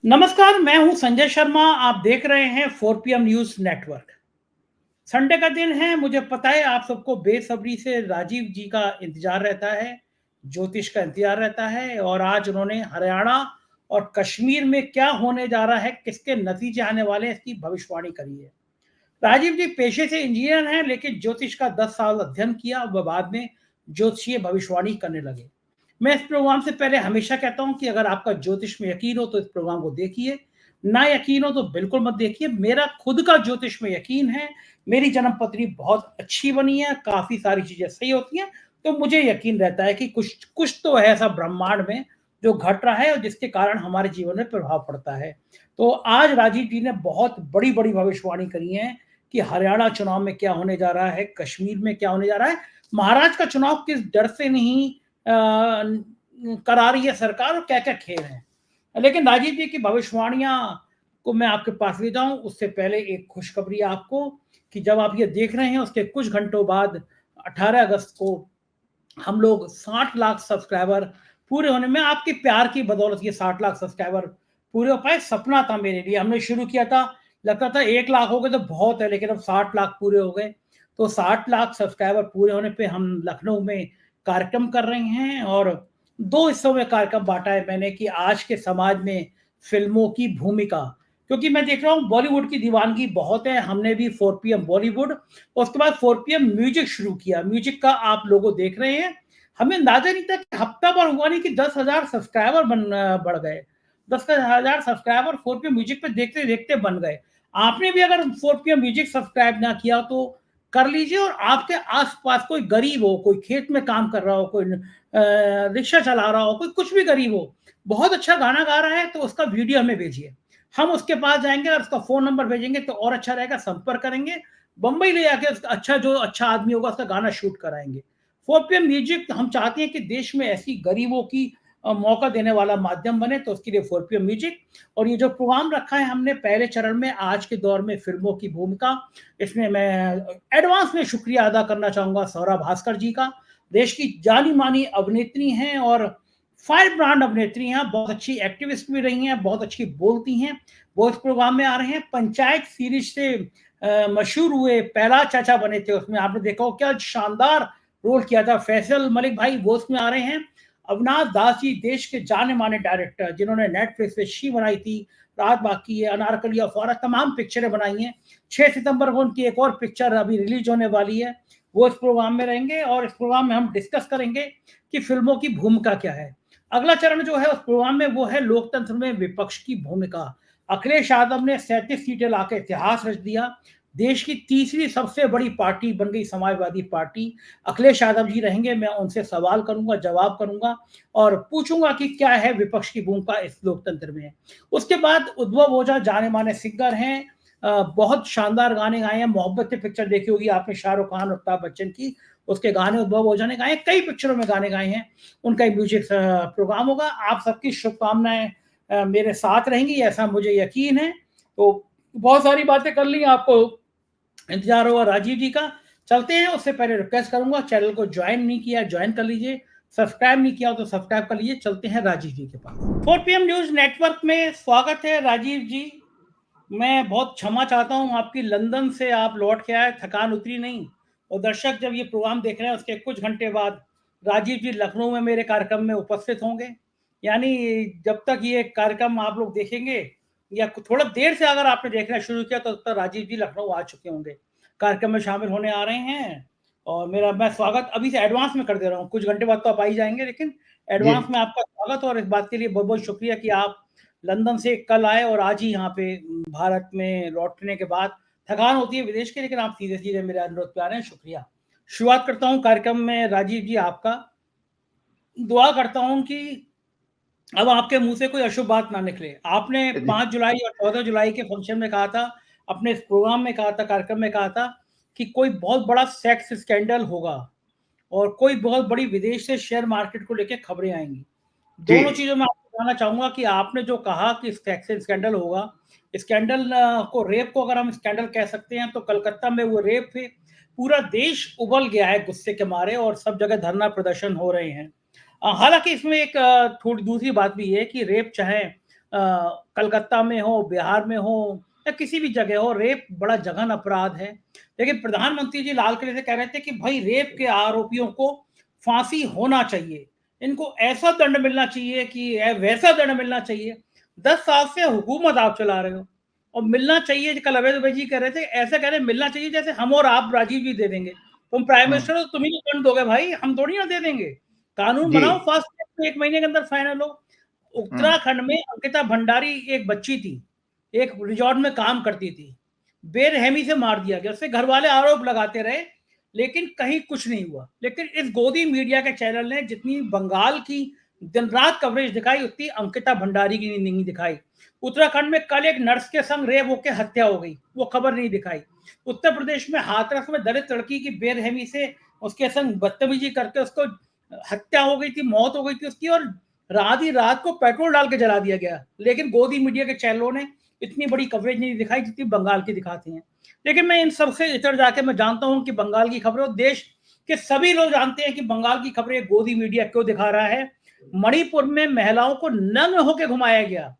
नमस्कार, मैं हूं संजय शर्मा। आप देख रहे हैं 4 PM न्यूज़ नेटवर्क। संडे का दिन है, मुझे पता है आप सबको बेसब्री से राजीव जी का इंतज़ार रहता है, ज्योतिष का इंतज़ार रहता है और आज उन्होंने हरियाणा और कश्मीर में क्या होने जा रहा है, किसके नतीजे आने वाले हैं, इसकी भविष्यवाणी करी है। राजीव जी पेशे से इंजीनियर हैं, लेकिन ज्योतिष का 10 साल अध्ययन किया, वह बाद में ज्योतिषीय भविष्यवाणी करने लगे। मैं इस प्रोग्राम से पहले हमेशा कहता हूं कि अगर आपका ज्योतिष में यकीन हो तो इस प्रोग्राम को देखिए, ना यकीन हो तो बिल्कुल मत देखिए। मेरा खुद का ज्योतिष में यकीन है, मेरी जन्म पत्री बहुत अच्छी बनी है, काफ़ी सारी चीज़ें सही होती हैं, तो मुझे यकीन रहता है कि कुछ कुछ तो है ऐसा ब्रह्मांड में जो घट रहा है और जिसके कारण हमारे जीवन में प्रभाव पड़ता है। तो आज राजीव जी ने बहुत बड़ी-बड़ी भविष्यवाणी करी है कि हरियाणा चुनाव में क्या होने जा रहा है, कश्मीर में क्या होने जा रहा है, महाराष्ट्र का चुनाव किस डर से नहीं करा रही है सरकार और क्या-क्या खेल हैं। लेकिन राजीव जी की भविष्यवाणियाँ को मैं आपके पास ले जाऊँ उससे पहले एक खुशखबरी आपको कि जब आप ये देख रहे हैं उसके कुछ घंटों बाद 18 अगस्त को हम लोग 60 लाख सब्सक्राइबर पूरे होने में आपके प्यार की बदौलत ये 60 लाख सब्सक्राइबर पूरे हो पाए। सपना था मेरे लिए, हमने शुरू किया था, लगता था 1 लाख हो गए तो बहुत है, लेकिन अब 60 लाख पूरे हो गए। तो 60 लाख सब्सक्राइबर पूरे होने पे हम लखनऊ में कार्यक्रम कर रहे हैं और 2 हिस्सों में कार्यक्रम बाँटा है मैंने कि आज के समाज में फ़िल्मों की भूमिका, क्योंकि मैं देख रहा हूँ बॉलीवुड की दीवानगी बहुत है। हमने भी 4 पीएम बॉलीवुड और उसके बाद 4 पीएम म्यूजिक शुरू किया। म्यूजिक का आप लोगो देख रहे हैं। हमें अंदाजा नहीं था कि हफ्ता भर हुआ नहीं कि 10,000 सब्सक्राइबर बढ़ गए। 10,000 सब्सक्राइबर 4 पीएम म्यूजिक पे देखते-देखते बन गए। आपने भी अगर 4 पीएम म्यूजिक सब्सक्राइब ना किया तो कर लीजिए और आपके आस-पास कोई गरीब हो, कोई खेत में काम कर रहा हो, कोई रिक्शा चला रहा हो, कोई कुछ भी गरीब हो, बहुत अच्छा गाना गा रहा है तो उसका वीडियो हमें भेजिए। हम उसके पास जाएँगे और उसका फ़ोन नंबर भेजेंगे तो और अच्छा रहेगा, संपर्क करेंगे। बम्बई ले जाके उसका जो अच्छा आदमी होगा उसका गाना शूट कराएँगे। 4 पीएम म्यूजिक हम चाहते हैं कि देश में ऐसी गरीबों की मौका देने वाला माध्यम बने, तो उसके लिए 4 पीएम म्यूजिक और ये जो प्रोग्राम रखा है हमने पहले चरण में आज के दौर में फ़िल्मों की भूमिका, इसमें मैं एडवांस में शुक्रिया अदा करना चाहूँगा सौरभ भास्कर जी का। देश की जानी-मानी अभिनेत्री हैं और फायर ब्रांड अभिनेत्री हैं, बहुत अच्छी एक्टिविस्ट भी रही हैं, बहुत अच्छी बोलती हैं। वो इस प्रोग्राम में आ रहे हैं। पंचायत सीरीज़ से मशहूर हुए, पहला चाचा बने थे, उसमें आपने देखा हो क्या शानदार रोल किया था। फैसल मलिक भाई वो उसमें आ रहे हैं। अविनाश दास जी देश के जाने-माने डायरेक्टर जिन्होंने नेटफ्लिक्स पे शी बनाई थी, रात बाकी है, अनारकली अफवारा तमाम पिक्चरें बनाई हैं। 6 सितंबर को उनकी एक और पिक्चर अभी रिलीज़ होने वाली है। वो इस प्रोग्राम में रहेंगे और इस प्रोग्राम में हम डिस्कस करेंगे कि फ़िल्मों की भूमिका क्या है। अगला चरण जो है उस प्रोग्राम में वो है लोकतंत्र में विपक्ष की भूमिका। अखिलेश यादव ने 37 सीटें लाके इतिहास रच दिया। देश की तीसरी सबसे बड़ी पार्टी बन गई समाजवादी पार्टी। अखिलेश यादव जी रहेंगे, मैं उनसे सवाल करूँगा, जवाब करूँगा और पूछूँगा कि क्या है विपक्ष की भूमिका इस लोकतंत्र में। उसके बाद उद्धव ओझा जाने-माने सिंगर हैं। बहुत शानदार गाने गाए हैं। मोहब्बतें पिक्चर देखी होगी आपने शाहरुख खान, अमिताभ बच्चन की, उसके गाने उद्धव ओझा ने गाए हैं। कई पिक्चरों में गाने गाए हैं। उनका एक म्यूजिक प्रोग्राम होगा। आप सबकी शुभकामनाएँ मेरे साथ रहेंगी ऐसा मुझे यकीन है। तो बहुत सारी बातें कर ली, आपको इंतजार होगा राजीव जी का। चलते हैं, उससे पहले रिक्वेस्ट करूंगा चैनल को ज्वाइन नहीं किया ज्वाइन कर लीजिए, सब्सक्राइब नहीं किया हो तो सब्सक्राइब कर लीजिए। चलते हैं राजीव जी के पास। 4 पीएम न्यूज नेटवर्क में स्वागत है राजीव जी। मैं बहुत क्षमा चाहता हूँ, आपकी लंदन से आप लौट के आए, थकान उतरी नहीं और दर्शक जब ये प्रोग्राम देख रहे हैं उसके कुछ घंटे बाद राजीव जी लखनऊ में मेरे कार्यक्रम में उपस्थित होंगे। यानी जब तक ये कार्यक्रम आप लोग देखेंगे या थोड़ा देर से अगर आपने देखना शुरू किया तो तब तक राजीव जी लखनऊ आ चुके होंगे, कार्यक्रम में शामिल होने आ रहे हैं। और मैं स्वागत अभी से एडवांस में कर दे रहा हूँ। कुछ घंटे बाद तो आप आ ही जाएंगे, लेकिन जी, एडवांस में आपका स्वागत और इस बात के लिए बहुत बहुत शुक्रिया कि आप लंदन से कल आए और आज ही यहाँ पे भारत में लौटने के बाद थकान होती है विदेश की, लेकिन आप सीधे-सीधे मेरे अनुरोध पे आ रहे हैं, शुक्रिया। शुरुआत करता हूँ कार्यक्रम में राजीव जी आपका। दुआ करता हूँ कि अब आपके मुँह से कोई अशुभ बात ना निकले। आपने जी, 5 जुलाई और 14 जुलाई के फंक्शन में कहा था, अपने इस प्रोग्राम में कहा था, कार्यक्रम में कहा था कि कोई बहुत बड़ा सेक्स स्कैंडल होगा और कोई बहुत बड़ी विदेश से शेयर मार्केट को लेके खबरें आएँगी। जी। दोनों चीज़ों में आपको बताना चाहूँगा कि आपने जो कहा कि सेक्स स्कैंडल होगा, स्कैंडल को रेप को अगर हम स्कैंडल कह सकते हैं तो कलकत्ता में वो रेप पे पूरा देश उबल गया है गुस्से के मारे और सब जगह धरना प्रदर्शन हो रहे हैं। हालाँकि इसमें एक थोड़ी दूसरी बात भी है कि रेप चाहे कलकत्ता में हो, बिहार में हो या किसी भी जगह हो, रेप बड़ा जघन अपराध है। लेकिन प्रधानमंत्री जी लाल किले से कह रहे थे कि भाई रेप के आरोपियों को फांसी होना चाहिए, इनको ऐसा दंड मिलना चाहिए कि वैसा दंड मिलना चाहिए। 10 साल से हुकूमत आप चला रहे हो और मिलना चाहिए, कल अवैध दुबे जी कह रहे थे, ऐसे कह रहे मिलना चाहिए जैसे हम और आप राजीव जी दे देंगे। तुम प्राइम मिनिस्टर हो, तुम ही दंड दोगे भाई, हम थोड़ी ना दे देंगे। कानून जी। बनाओ, फास्ट ट्रैक 1 महीने के अंदर फाइनल हो। उत्तराखंड में अंकिता भंडारी एक बच्ची थी, एक रिजॉर्ट में काम करती थी, बेरहमी से मार दिया गया। उससे घर वाले आरोप लगाते रहे लेकिन कहीं कुछ नहीं हुआ। लेकिन इस गोदी मीडिया के चैनल ने जितनी बंगाल की दिन रात कवरेज दिखाई उतनी अंकिता भंडारी की नहीं दिखाई। उत्तराखंड में कल एक नर्स के संग रेप होकर हत्या हो गई, वो खबर नहीं दिखाई। उत्तर प्रदेश में हाथरस में दलित लड़की की बेरहमी से उसके संग बदतमीजी करके उसको हत्या हो गई थी, मौत हो गई थी उसकी, और रात ही रात को पेट्रोल डाल के जला दिया गया। लेकिन गोदी मीडिया के चैनलों ने इतनी बड़ी कवरेज नहीं दिखाई जितनी बंगाल की दिखाती हैं। लेकिन मैं इन सबसे इतर जाके मैं जानता हूं कि बंगाल की खबरें, देश के सभी लोग जानते हैं कि बंगाल की खबरें गोदी मीडिया क्यों दिखा रहा है। मणिपुर में महिलाओं को नग्न होकर घुमाया गया,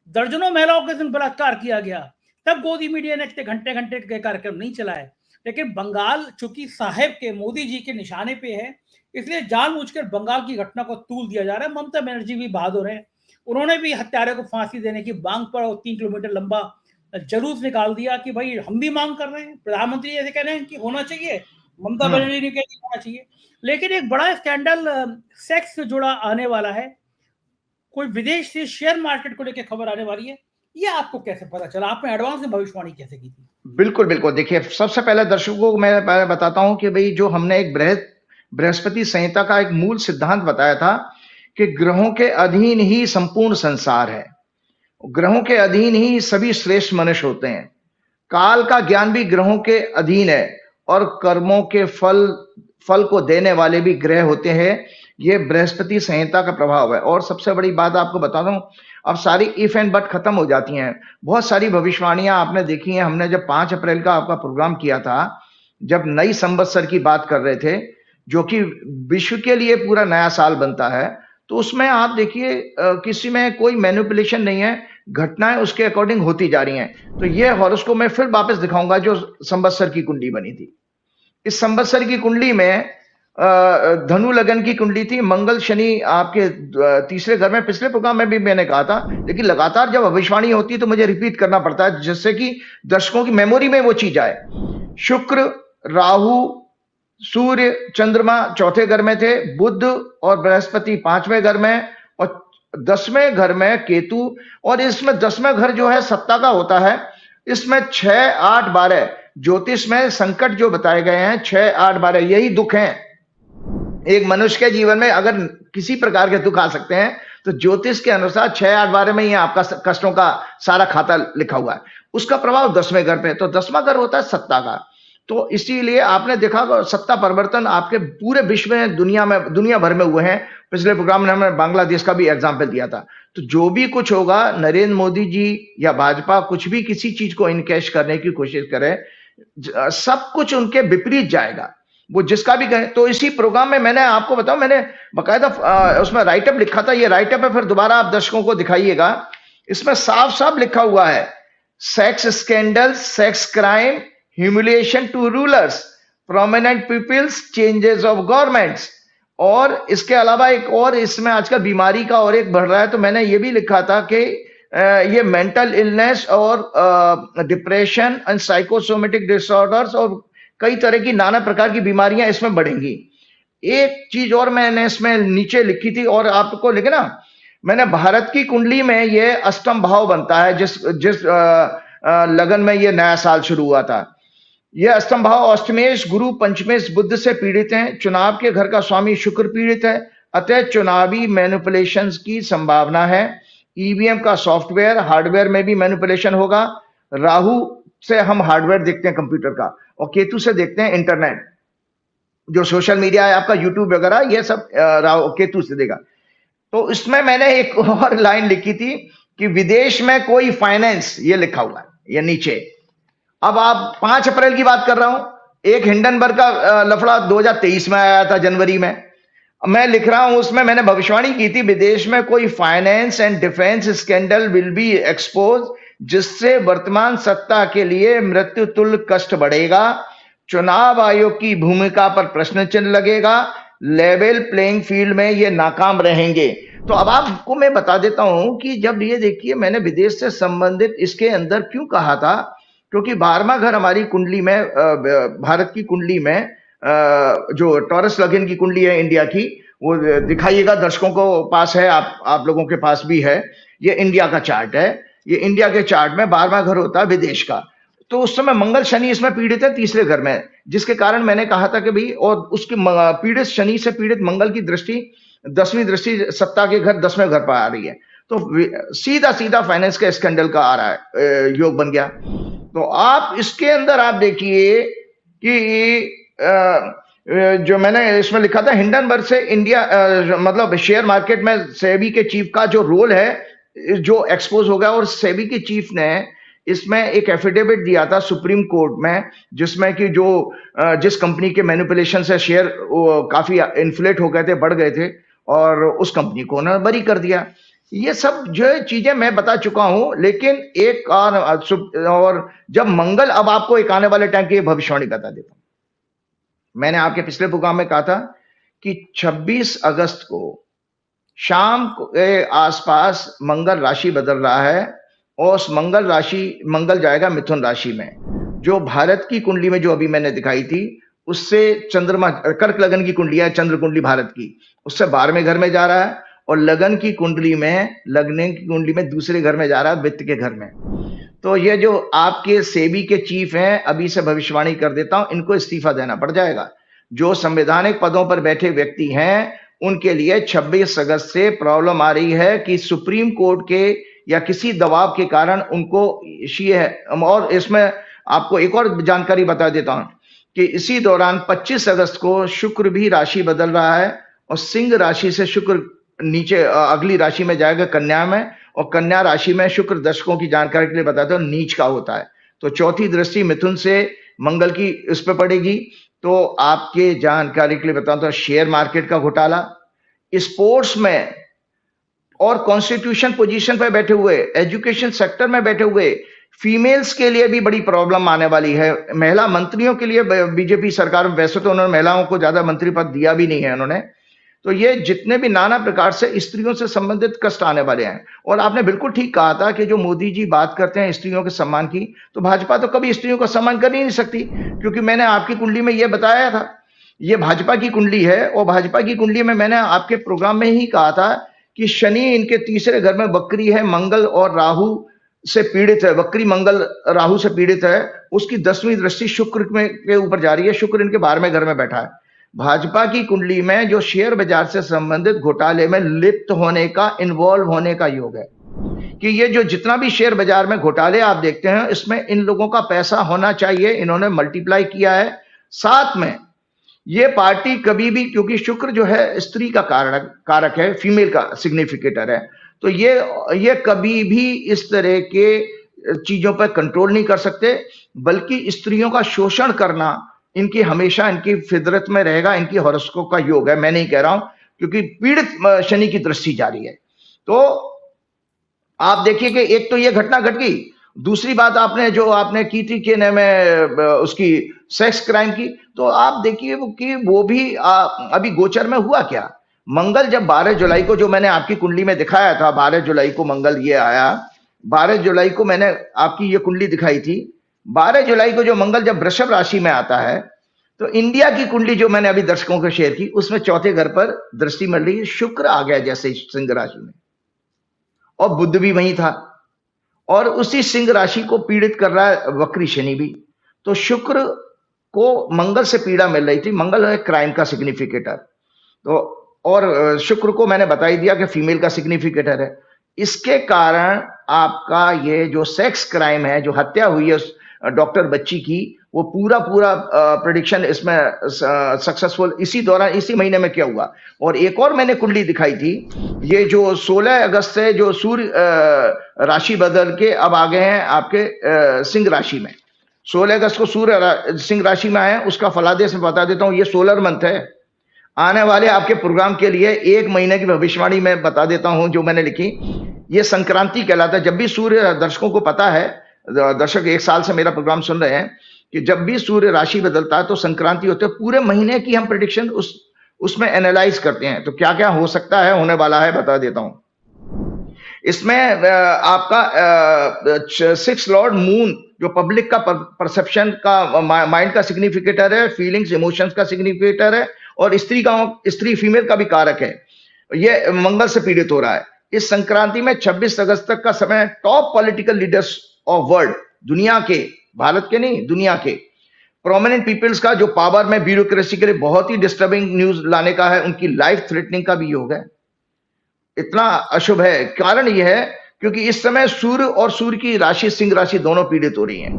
दर्जनों महिलाओं के संग बलात्कार किया गया, तब गोदी मीडिया ने इतने घंटे घंटे के कार्यक्रम नहीं चलाए। लेकिन बंगाल चूंकि साहेब के मोदी जी के निशाने पे है, इसलिए जानबूझकर बंगाल की घटना को तूल दिया जा रहा है। ममता बनर्जी भी बहादुर है, उन्होंने भी हत्यारे को फांसी देने की मांग पर 3 किलोमीटर लंबा जुलूस निकाल दिया कि भाई हम भी मांग कर रहे हैं। प्रधानमंत्री ऐसे कह रहे हैं कि होना चाहिए, ममता बनर्जी ने कहा कि होना चाहिए। लेकिन एक बड़ा स्कैंडल सेक्स से जुड़ा आने वाला है, कोई विदेश से शेयर मार्केट को लेकर खबर आने वाली है। ये आपको कैसे पता चला? आपने एडवांस में भविष्यवाणी कैसे की थी? बिल्कुल, बिल्कुल। देखिए, सबसे पहले दर्शकों को मैं बताता हूँ कि भई जो हमने एक बृहस्पति संहिता का एक मूल सिद्धांत बताया था कि ग्रहों के अधीन ही संपूर्ण संसार है। ग्रहों के अधीन ही सभी श्रेष्ठ मनुष्य होते हैं। काल का ज्ञान भी ग्रहों के अधीन है और कर्मों के फल को देने वाले भी ग्रह होते हैं। ये बृहस्पति संहिता का प्रभाव है। और सबसे बड़ी बात आपको बता दूं, अब सारी इफ एंड बट खत्म हो जाती हैं। बहुत सारी भविष्यवाणियां आपने देखी हैं। हमने जब 5 अप्रैल का आपका प्रोग्राम किया था, जब नई संवत्सर की बात कर रहे थे, जो कि विश्व के लिए पूरा नया साल बनता है, तो उसमें आप देखिए किसी में कोई मैनिपुलेशन नहीं है, घटनाएं उसके अकॉर्डिंग होती जा रही हैं। तो ये हॉरोस्कोप मैं फिर वापस दिखाऊंगा जो संवत्सर की कुंडली बनी थी। इस संवत्सर की कुंडली में धनु लगन की कुंडली थी। मंगल शनि आपके तीसरे घर में, पिछले प्रोग्राम में भी मैंने कहा था, लेकिन लगातार जब भविष्यवाणी होती है तो मुझे रिपीट करना पड़ता है जिससे कि दर्शकों की मेमोरी में वो चीज आए। शुक्र, राहु, सूर्य, चंद्रमा चौथे घर में थे, बुध और बृहस्पति 5वें घर में और 10वें घर में केतु। और इसमें 10वां घर जो है सत्ता का होता है। इसमें 6, 8, 12 ज्योतिष में संकट जो बताए गए हैं, 6, 8, 12 यही दुख हैं। एक मनुष्य के जीवन में अगर किसी प्रकार के दुख आ सकते हैं तो ज्योतिष के अनुसार 6, 8, 12 में ही आपका कष्टों का सारा खाता लिखा हुआ है। उसका प्रभाव 10वें घर पे, तो 10वां घर होता है सत्ता का। तो इसीलिए आपने देखा सत्ता परिवर्तन आपके पूरे विश्व में, दुनिया भर में हुए हैं। पिछले प्रोग्राम में हमने बांग्लादेश का भी एग्जाम्पल दिया था। तो जो भी कुछ होगा, नरेंद्र मोदी जी या भाजपा कुछ भी किसी चीज को इनकैश करने की कोशिश करे, सब कुछ उनके विपरीत जाएगा, वो जिसका भी कहे। तो इसी प्रोग्राम में मैंने आपको बताऊं, मैंने बकायदा उसमें राइटअप लिखा था। ये राइटअप है, फिर दोबारा आप दर्शकों को दिखाइएगा। इसमें साफ साफ लिखा हुआ है, sex scandal, sex crime, humiliation to rulers, prominent peoples, changes of governments. और इसके अलावा एक और इसमें आजकल बीमारी का और एक बढ़ रहा है। तो मैंने ये भी लिखा था कि ये मेंटल इलनेस और डिप्रेशन एंड साइकोसोमेटिक डिसऑर्डर्स और कई तरह की नाना प्रकार की बीमारियां इसमें बढ़ेंगी। एक चीज और मैंने इसमें नीचे लिखी थी और आपको लिखे ना, मैंने भारत की कुंडली में ये अष्टम भाव बनता है, जिस लगन में ये नया साल शुरू हुआ था। ये अष्टम भाव अष्टमेश गुरु पंचमेश बुध से पीड़ित हैं। चुनाव के घर का स्वामी शुक्र पीड़ित है, अतः चुनावी मैनिपुलेशंस की संभावना है। ईवीएम का सॉफ्टवेयर, हार्डवेयर में भी मैनिपुलेशन होगा। राहु से हम हार्डवेयर देखते हैं कंप्यूटर का, और केतु से देखते हैं इंटरनेट, जो सोशल मीडिया है आपका, यूट्यूब वगैरह, ये सब केतु से देगा। तो इसमें मैंने एक और लाइन लिखी थी कि विदेश में कोई फाइनेंस, ये लिखा हुआ है ये नीचे। अब आप 5 अप्रैल की बात कर रहा हूं, एक हिंडनबर्ग का लफड़ा 2023 में आया था जनवरी में। मैं लिख रहा हूं, उसमें मैंने भविष्यवाणी की थी, विदेश में कोई finance and defence scandal will be expose, जिससे वर्तमान सत्ता के लिए मृत्यु तुल्य कष्ट बढ़ेगा, चुनाव आयोग की भूमिका पर प्रश्न चिन्ह लगेगा, लेवल प्लेइंग फील्ड में ये नाकाम रहेंगे। तो अब आपको मैं बता देता हूं कि जब ये देखिए, मैंने विदेश से संबंधित इसके अंदर क्यों कहा था, क्योंकि 12वां घर हमारी कुंडली में, भारत की कुंडली में, जो टॉरस लगन की कुंडली है इंडिया की, वो दिखाइएगा, दर्शकों को पास है, आप लोगों के पास भी है, ये इंडिया का चार्ट है। ये इंडिया के चार्ट में 12वां घर होता है विदेश का। तो उस समय मंगल शनि इसमें पीड़ित है तीसरे घर में, जिसके कारण मैंने कहा था कि भाई, और उसकी पीड़ित शनि से पीड़ित मंगल की दृष्टि, 10वीं दृष्टि सत्ता के घर 10वें घर पर आ रही है, तो सीधा सीधा फाइनेंस का स्कैंडल का आ रहा है, योग बन गया। तो आप इसके अंदर आप देखिए कि जो मैंने इसमें लिखा था, हिंडनबर्ग से इंडिया, मतलब शेयर मार्केट में सेबी के चीफ का जो रोल है जो एक्सपोज हो गया, और सेबी के चीफ ने इसमें एक एफिडेविट दिया था सुप्रीम कोर्ट में, जिसमें कि जो जिस कंपनी के मैनिपुलेशन से शेयर काफी इन्फ्लेट हो गए थे, बढ़ गए थे, और उस कंपनी को उन्होंने बरी कर दिया। ये सब जो चीजें मैं बता चुका हूं, लेकिन एक और जब मंगल, अब आपको एक आने वाले टाइम की भविष्यवाणी बता देता हूं। मैंने आपके पिछले प्रोग्राम में कहा था कि 26 अगस्त को शाम के आसपास मंगल राशि बदल रहा है, और उस मंगल जाएगा मिथुन राशि में, जो भारत की कुंडली में जो अभी मैंने दिखाई थी, उससे चंद्रमा, कर्क लगन की कुंडली है, चंद्र कुंडली भारत की, उससे 12वें घर में जा रहा है, और लगन की कुंडली में दूसरे घर में जा रहा है, वित्त के घर में। तो ये जो आपके सेबी के चीफ हैं, अभी से भविष्यवाणी कर देता हूं, इनको इस्तीफा देना पड़ जाएगा। जो संवैधानिक पदों पर बैठे व्यक्ति हैं, उनके लिए 26 अगस्त से प्रॉब्लम आ रही है कि सुप्रीम कोर्ट के या किसी दबाव के कारण उनको है। और इसमें आपको एक और जानकारी बता देता हूं कि इसी दौरान 25 अगस्त को शुक्र भी राशि बदल रहा है, और सिंह राशि से शुक्र नीचे अगली राशि में जाएगा, कन्या में, और कन्या राशि में शुक्र, दर्शकों की जानकारी के लिए बताता हूं, नीच का होता है। तो चौथी दृष्टि मिथुन से मंगल की इस पर पड़ेगी। तो आपके जानकारी के लिए बताता हूं, शेयर मार्केट का घोटाला, स्पोर्ट्स में, और कॉन्स्टिट्यूशन पोजीशन पर बैठे हुए, एजुकेशन सेक्टर में बैठे हुए फीमेल्स के लिए भी बड़ी प्रॉब्लम आने वाली है। महिला मंत्रियों के लिए बीजेपी सरकार, वैसे तो उन्होंने महिलाओं को ज्यादा मंत्री पद दिया भी नहीं है उन्होंने, तो ये जितने भी नाना प्रकार से स्त्रियों से संबंधित कष्ट आने वाले हैं। और आपने बिल्कुल ठीक कहा था कि जो मोदी जी बात करते हैं स्त्रियों के सम्मान की, तो भाजपा तो कभी स्त्रियों का सम्मान कर ही नहीं सकती, क्योंकि मैंने आपकी कुंडली में यह बताया था, ये भाजपा की कुंडली है, और भाजपा की कुंडली में मैंने आपके प्रोग्राम में ही कहा था कि शनि इनके तीसरे घर में वक्री है, मंगल और राहु से पीड़ित है, वक्री मंगल राहु से पीड़ित है, उसकी 10वीं दृष्टि शुक्र के ऊपर जा रही है, शुक्र इनके 12वें घर में बैठा है। भाजपा की कुंडली में जो शेयर बाजार से संबंधित घोटाले में लिप्त होने का, इन्वॉल्व होने का योग है, कि ये जो जितना भी शेयर बाजार में घोटाले आप देखते हैं, इसमें इन लोगों का पैसा होना चाहिए, इन्होंने मल्टीप्लाई किया है। साथ में ये पार्टी कभी भी, क्योंकि शुक्र जो है स्त्री का कारक है, फीमेल का सिग्निफिकेटर है, तो ये कभी भी इस तरह के चीजों पर कंट्रोल नहीं कर सकते, बल्कि स्त्रियों का शोषण करना इनकी हमेशा, इनकी फितरत में रहेगा, इनकी हॉरोस्कोप का योग है। मैं नहीं कह रहा हूं, क्योंकि पीड़ित शनि की दृष्टि जारी है। तो आप देखिए कि एक तो ये घटना घट गई, दूसरी बात आपने जो आपने की थी कि उसकी सेक्स क्राइम की, तो आप देखिए कि वो भी अभी गोचर में हुआ क्या। मंगल जब 12 जुलाई को, जो मैंने आपकी कुंडली में दिखाया था, 12 जुलाई को मंगल ये आया, 12 जुलाई को मैंने आपकी ये कुंडली दिखाई थी। 12 जुलाई को जो मंगल जब वृषभ राशि में आता है, तो इंडिया की कुंडली जो मैंने अभी दर्शकों को शेयर की, उसमें चौथे घर पर दृष्टि मिल रही है, शुक्र आ गया जैसे सिंह राशि में, और बुध भी वहीं था, और उसी सिंह राशि को पीड़ित कर रहा है वक्री शनि भी। तो शुक्र को मंगल से पीड़ा मिल रही थी, मंगल है क्राइम का सिग्निफिकेटर, तो और शुक्र को मैंने बता ही दिया कि फीमेल का सिग्निफिकेटर है। इसके कारण आपका ये जो सेक्स क्राइम है, जो हत्या हुई है उस डॉक्टर बच्ची की, वो पूरा प्रेडिक्शन इसमें सक्सेसफुल इसी दौरान, इसी महीने में क्या हुआ। और एक और मैंने कुंडली दिखाई थी, ये जो 16 अगस्त से जो सूर्य राशि बदल के अब आ गए हैं आपके सिंह राशि में। 16 अगस्त को सूर्य सिंह राशि में आए, उसका फलादेश में बता देता हूं, ये सोलर मंथ है। आने वाले आपके प्रोग्राम के लिए 1 महीने की भविष्यवाणी मैं बता देता हूं जो मैंने लिखी। ये संक्रांति कहलाता है। जब भी सूर्य, दर्शकों को पता है, दर्शक 1 साल से मेरा प्रोग्राम सुन रहे हैं, कि जब भी सूर्य राशि बदलता है तो संक्रांति होते है। पूरे महीने की हम प्रेडिक्शन उसमें एनालाइज करते हैं। तो क्या क्या हो सकता है, होने वाला है, बता देता हूं। इसमें आपका 6 लॉर्ड मून, जो पब्लिक का परसेप्शन का, माइंड का सिग्निफिकेटर है, फीलिंग्स इमोशंस का सिग्निफिकेटर है, और स्त्री फीमेल का भी कारक है। ये मंगल से पीड़ित हो रहा है। इस संक्रांति में 26 अगस्त तक का समय top political leaders of world, दुनिया के, भारत के नहीं, दुनिया के प्रोमिनेंट पीपल्स का, जो पावर में ब्यूरोक्रेसी के लिए बहुत ही डिस्टर्बिंग न्यूज लाने का है, उनकी लाइफ थ्रेटनिंग का भी योग है। इतना अशुभ है। कारण यह है क्योंकि इस समय सूर्य और सूर्य की राशि सिंह राशि दोनों पीड़ित हो रही हैं।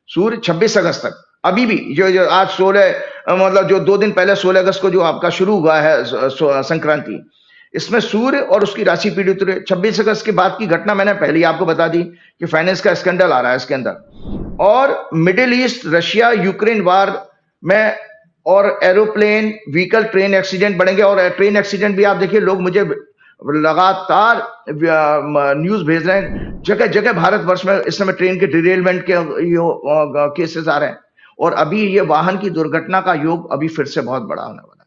सूर्य 26 अगस्त तक, अभी भी जो आज 16, मतलब जो 2 दिन पहले 16 अगस्त को जो आपका शुरू हुआ है संक्रांति, इसमें सूर्य और उसकी राशि पीड़ित हो रही है। 26 अगस्त के बाद की घटना मैंने पहले ही आपको बता दी कि फाइनेंस का स्कैंडल आ रहा है इसके अंदर, और मिडिल ईस्ट, रशिया यूक्रेन वार में, और एरोप्लेन व्हीकल ट्रेन एक्सीडेंट बढ़ेंगे। और ट्रेन एक्सीडेंट भी आप देखिए, लोग मुझे लगातार न्यूज भेज रहे हैं, जगह जगह भारतवर्ष में इस समय ट्रेन के डिरेलमेंट के केसेस आ रहे हैं। और अभी ये वाहन की दुर्घटना का योग अभी फिर से बहुत बड़ा होने वाला है।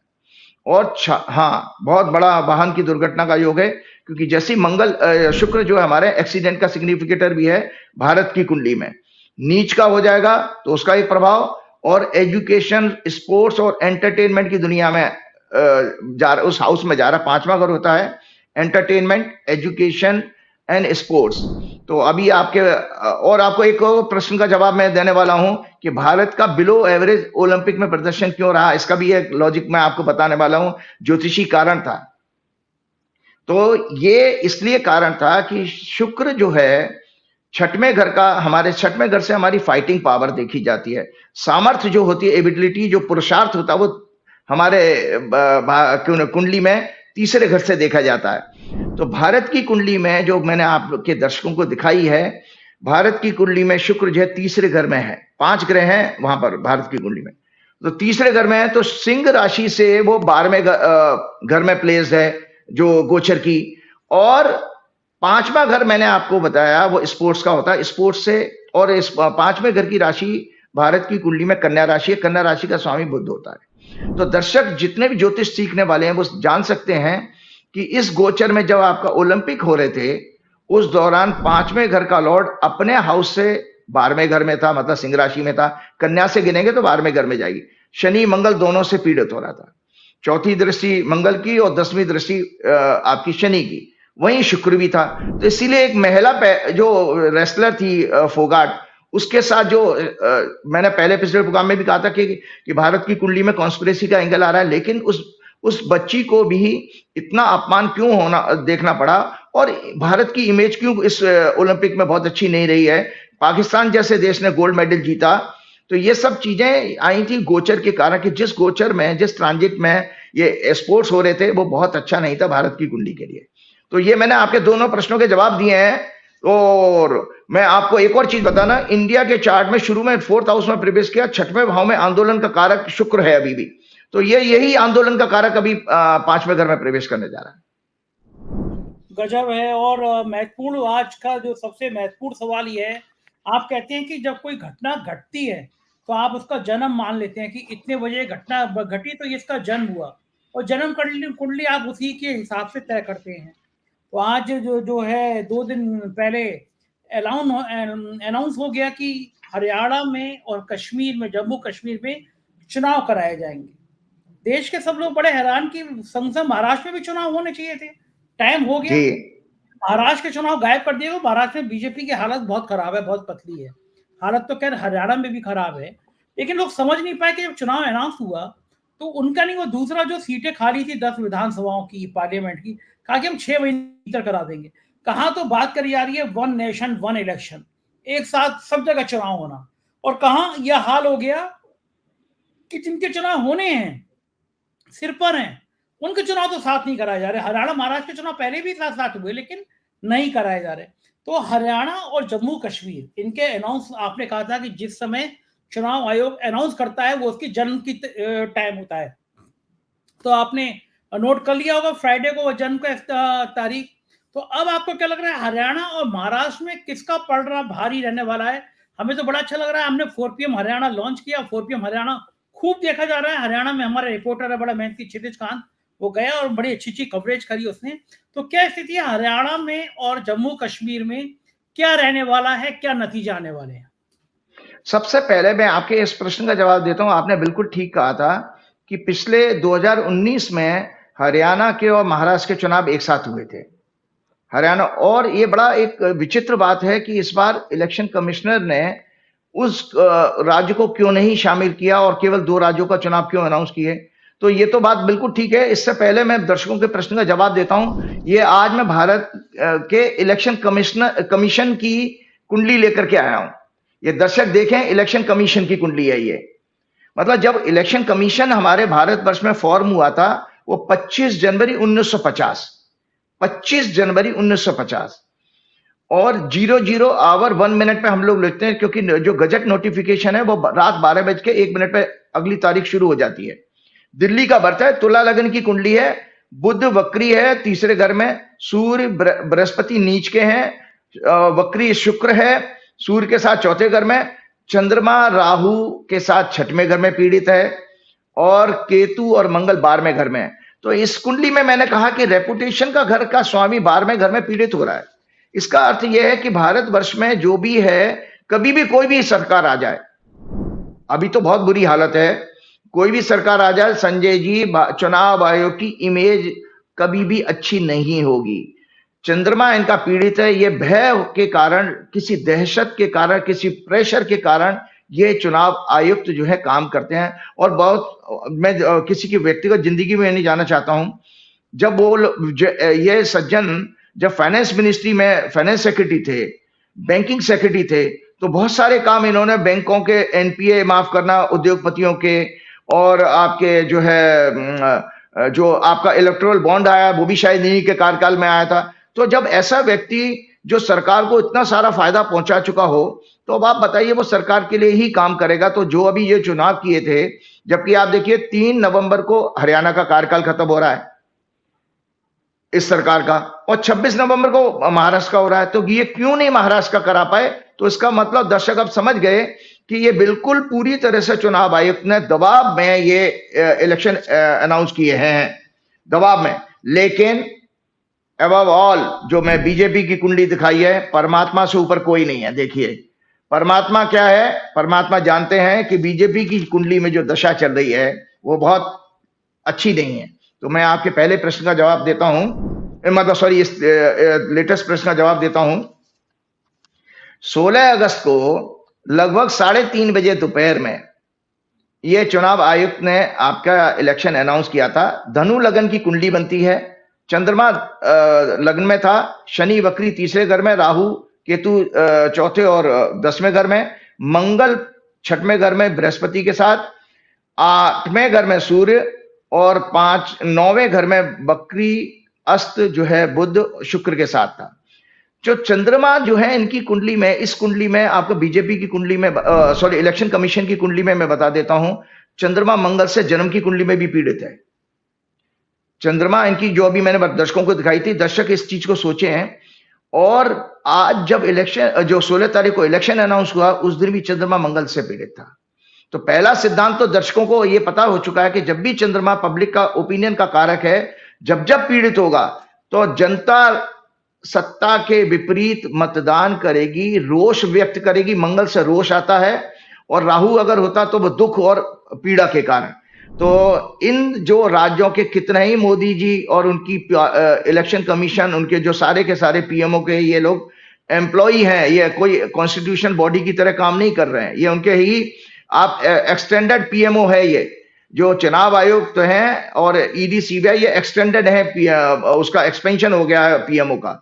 और हाँ, बहुत बड़ा वाहन की दुर्घटना का योग है, क्योंकि जैसे शुक्र जो है हमारे एक्सीडेंट का सिग्निफिकेटर भी है, भारत की कुंडली में नीच का हो जाएगा तो उसका एक प्रभाव, और एजुकेशन, स्पोर्ट्स और एंटरटेनमेंट की दुनिया में उस हाउस में जा रहा। 5वां घर होता है एंटरटेनमेंट, एजुकेशन एंड स्पोर्ट्स। तो अभी आपके, और आपको एक प्रश्न का जवाब मैं देने वाला हूं कि भारत का बिलो एवरेज ओलंपिक में प्रदर्शन क्यों रहा, इसका भी एक लॉजिक मैं आपको बताने वाला हूं। ज्योतिषी कारण था। तो ये इसलिए कारण था कि शुक्र जो है छठवें घर का, हमारे छठवें घर से हमारी फाइटिंग पावर देखी जाती है। सामर्थ्य जो होती है, एबिलिटी, जो पुरुषार्थ होता है, वो हमारे कुंडली में तीसरे घर से देखा जाता है। तो भारत की कुंडली में जो मैंने आपके दर्शकों को दिखाई है, भारत की कुंडली में शुक्र जो है तीसरे घर में है। 5 ग्रह हैं वहां पर भारत की कुंडली में, तो तीसरे घर में है। तो सिंह राशि से वो 12वें घर में प्लेस है, जो गोचर की। और 5वां घर मैंने आपको बताया वो स्पोर्ट्स का होता है, स्पोर्ट्स से। और इस 5वें घर की राशि भारत की कुंडली में कन्या राशि है। कन्या राशि का स्वामी बुध होता है। तो दर्शक जितने भी ज्योतिष सीखने वाले हैं वो जान सकते हैं कि इस गोचर में जब आपका ओलंपिक हो रहे थे, उस दौरान 5वें घर का लॉर्ड अपने हाउस से 12वें घर में था, मतलब सिंह राशि में था। कन्या से गिनेंगे तो 12वें घर में जाएगी। शनि मंगल दोनों से पीड़ित हो रहा था। 4थी दृष्टि मंगल की और 10वीं दृष्टि आपकी शनि की। वहीं शुक्र भी था। तो इसीलिए एक महिला जो रेसलर थी फोगाट, उसके साथ जो मैंने पहले पिछले प्रोग्राम में भी कहा था कि भारत की कुंडली में कॉन्स्पिरेसी का एंगल आ रहा है, लेकिन उस बच्ची को भी इतना अपमान क्यों होना देखना पड़ा, और भारत की इमेज क्यों इस ओलंपिक में बहुत अच्छी नहीं रही है। पाकिस्तान जैसे देश ने गोल्ड मेडल जीता। तो ये सब चीजें आई थी गोचर के कारण, कि जिस गोचर में, जिस ट्रांजिट में ये स्पोर्ट्स हो रहे थे, वो बहुत अच्छा नहीं था भारत की कुंडली के लिए। तो ये मैंने आपके दोनों प्रश्नों के जवाब दिए हैं। और मैं आपको एक और चीज बताना, इंडिया के चार्ट में शुरू में 4th हाउस में प्रवेश किया, 6वें भाव में आंदोलन का कारक शुक्र है अभी भी। तो यही आंदोलन का कारक अभी 5वें घर में प्रवेश करने जा रहा है। गजब है। और महत्वपूर्ण, आज का जो सबसे महत्वपूर्ण सवाल ये है, आप कहते हैं कि जब कोई घटना घटती है तो आप उसका जन्म मान लेते हैं कि इतने बजे घटना घटी तो इसका जन्म हुआ, और जन्म कुंडली आप उसी के हिसाब से तय करते हैं। तो आज जो है 2 दिन पहले अनाउंस हो गया कि हरियाणा में और कश्मीर में, जम्मू कश्मीर में चुनाव कराए जाएंगे। देश के सब लोग बड़े हैरान कि संसद, महाराष्ट्र में भी चुनाव होने चाहिए थे, टाइम हो गया। महाराष्ट्र के चुनाव गायब कर दिए। महाराष्ट्र में बीजेपी की हालत बहुत खराब है, बहुत पतली है। हालत तो खैर हरियाणा में भी खराब है, लेकिन लोग समझ नहीं पाए कि जब चुनाव अनाउंस हुआ तो उनका नहीं, वो दूसरा जो सीटें खाली थी 10 विधानसभाओं की, पार्लियामेंट की, कहा कि हम 6 महीने भीतर करा देंगे। कहाँ तो बात करी जा रही है 1 नेशन 1 इलेक्शन, एक साथ सब जगह चुनाव होना। और कहाँ यह हाल हो गया कि जिनके चुनाव होने हैं, सिर पर हैं, उनके चुनाव तो साथ नहीं कराए जा रहे। हरियाणा महाराष्ट्र के चुनाव पहले भी साथ साथ हुए, लेकिन नहीं कराए जा रहे। तो हरियाणा और जम्मू कश्मीर, इनके अनाउंस, आपने कहा था कि जिस समय चुनाव आयोग अनाउंस करता है वो उसकी जन्म की टाइम होता है। तो आपने नोट कर लिया होगा फ्राइडे को वो जन्म का तारीख। तो अब आपको क्या लग रहा है, हरियाणा और महाराष्ट्र में किसका पलड़ा भारी रहने वाला है? हमें तो बड़ा अच्छा लग रहा है, हमने 4 PM हरियाणा लॉन्च किया, 4 PM हरियाणा खूब देखा जा रहा है। हरियाणा में हमारा रिपोर्टर है बड़ा मेहनती क्षितिज कांत, वो गया और बड़ी अच्छी कवरेज करी उसने। तो क्या स्थिति है हरियाणा में और जम्मू कश्मीर में, क्या रहने वाला है, क्या नतीजा आने वाले हैं? सबसे पहले मैं आपके इस प्रश्न का जवाब देता हूं। आपने बिल्कुल ठीक कहा था कि पिछले 2019 में हरियाणा के और महाराष्ट्र के चुनाव एक साथ हुए थे। हरियाणा, और ये बड़ा एक विचित्र बात है कि इस बार इलेक्शन कमिश्नर ने उस राज्य को क्यों नहीं शामिल किया और केवल 2 राज्यों का चुनाव क्यों अनाउंस किए। तो ये तो बात बिल्कुल ठीक है। इससे पहले मैं दर्शकों के प्रश्न का जवाब देता हूं। ये आज मैं भारत के इलेक्शन कमीशन की कुंडली लेकर के आया हूं। ये दर्शक देखें, इलेक्शन कमीशन की कुंडली है ये। मतलब जब इलेक्शन कमीशन हमारे भारतवर्ष में फॉर्म हुआ था वो 25 जनवरी 1950, 25 जनवरी 1950, और 00 आवर 1 मिनट पे हम लोग लिखते हैं, क्योंकि जो गजट नोटिफिकेशन है वो रात 12:01 पे अगली तारीख शुरू हो जाती है। दिल्ली का बर्थ है, तुला लगन की कुंडली है, बुध वक्री है तीसरे घर में, सूर्य बृहस्पति नीच के हैं, वक्री शुक्र है सूर्य के साथ चौथे घर में, चंद्रमा राहु के साथ छठवें घर में पीड़ित है, और केतु और मंगल 12वें घर में है। तो इस कुंडली में मैंने कहा कि रेपुटेशन का घर का स्वामी 12वें घर में पीड़ित हो रहा है। इसका अर्थ यह है कि भारतवर्ष में जो भी है, कभी भी कोई भी सरकार आ जाए, अभी तो बहुत बुरी हालत है, कोई भी सरकार आ जाए, संजय जी, चुनाव आयोग की इमेज कभी भी अच्छी नहीं होगी। चंद्रमा इनका पीड़ित है। ये भय के कारण, किसी दहशत के कारण, किसी प्रेशर के कारण ये चुनाव आयुक्त जो है काम करते हैं। और बहुत, मैं किसी की व्यक्तिगत जिंदगी में नहीं जाना चाहता हूं। जब वो ये सज्जन जब फाइनेंस मिनिस्ट्री में फाइनेंस सेक्रेटरी थे, बैंकिंग सेक्रेटरी थे, तो बहुत सारे काम इन्होंने बैंकों के एनपीए माफ करना उद्योगपतियों के, और आपके जो है जो आपका इलेक्टोरल बॉन्ड आया वो भी शायद इन्हीं के कार्यकाल में आया था। तो जब ऐसा व्यक्ति जो सरकार को इतना सारा फायदा पहुंचा चुका हो, तो अब आप बताइए वो सरकार के लिए ही काम करेगा। तो जो अभी ये चुनाव किए थे, जबकि आप देखिए 3 नवंबर को हरियाणा का कार्यकाल खत्म हो रहा है इस सरकार का, और 26 नवंबर को महाराष्ट्र का हो रहा है। तो ये क्यों नहीं महाराष्ट्र का करा पाए? तो इसका मतलब दर्शक अब समझ गए कि ये बिल्कुल पूरी तरह से चुनाव आयुक्त ने दबाव में ये इलेक्शन अनाउंस किए हैं, दबाव में। लेकिन अबव ऑल जो मैं बीजेपी की कुंडली दिखाई है, परमात्मा से ऊपर कोई नहीं है। देखिए परमात्मा क्या है, परमात्मा जानते हैं कि बीजेपी की कुंडली में जो दशा चल रही है वो बहुत अच्छी नहीं है। तो मैं आपके पहले प्रश्न का जवाब देता हूं, मतलब सॉरी, इस लेटेस्ट प्रश्न का जवाब देता हूं। 16 अगस्त को लगभग 3:30 बजे दोपहर में ये चुनाव आयुक्त ने आपका इलेक्शन अनाउंस किया था। धनु लगन की कुंडली बनती है, चंद्रमा लग्न में था, शनि वक्री तीसरे घर में, राहु केतु चौथे और 10वें घर में, मंगल 6वें घर में बृहस्पति के साथ, 8वें घर में सूर्य, और 9वें घर में बकरी अस्त जो है बुध शुक्र के साथ था। जो चंद्रमा जो है इनकी कुंडली में, इस कुंडली में आपको बीजेपी की कुंडली में, सॉरी इलेक्शन कमीशन की कुंडली में मैं बता देता हूं, चंद्रमा मंगल से जन्म की कुंडली में भी पीड़ित है। चंद्रमा इनकी जो अभी मैंने दर्शकों को दिखाई थी, दर्शक इस चीज को सोचे हैं। और आज जब इलेक्शन, जो 16 तारीख को इलेक्शन अनाउंस हुआ, उस दिन भी चंद्रमा मंगल से पीड़ित था। तो पहला सिद्धांत तो दर्शकों को यह पता हो चुका है कि जब भी चंद्रमा पब्लिक का ओपिनियन का कारक है, जब पीड़ित होगा तो जनता सत्ता के विपरीत मतदान करेगी, रोष व्यक्त करेगी। मंगल से रोष आता है, और राहु अगर होता तो वो दुख और पीड़ा के कारण। तो इन जो राज्यों के कितने ही मोदी जी और उनकी इलेक्शन कमीशन, उनके जो सारे के सारे पीएमओ के ये लोग एम्प्लॉई हैं, ये कोई कॉन्स्टिट्यूशन बॉडी की तरह काम नहीं कर रहे हैं, ये उनके ही आप एक्सटेंडेड पीएमओ है। ये जो चुनाव आयुक्त तो हैं और ईडी सीबीआई, ये एक्सटेंडेड है, उसका एक्सपेंशन हो गया है पीएमओ का।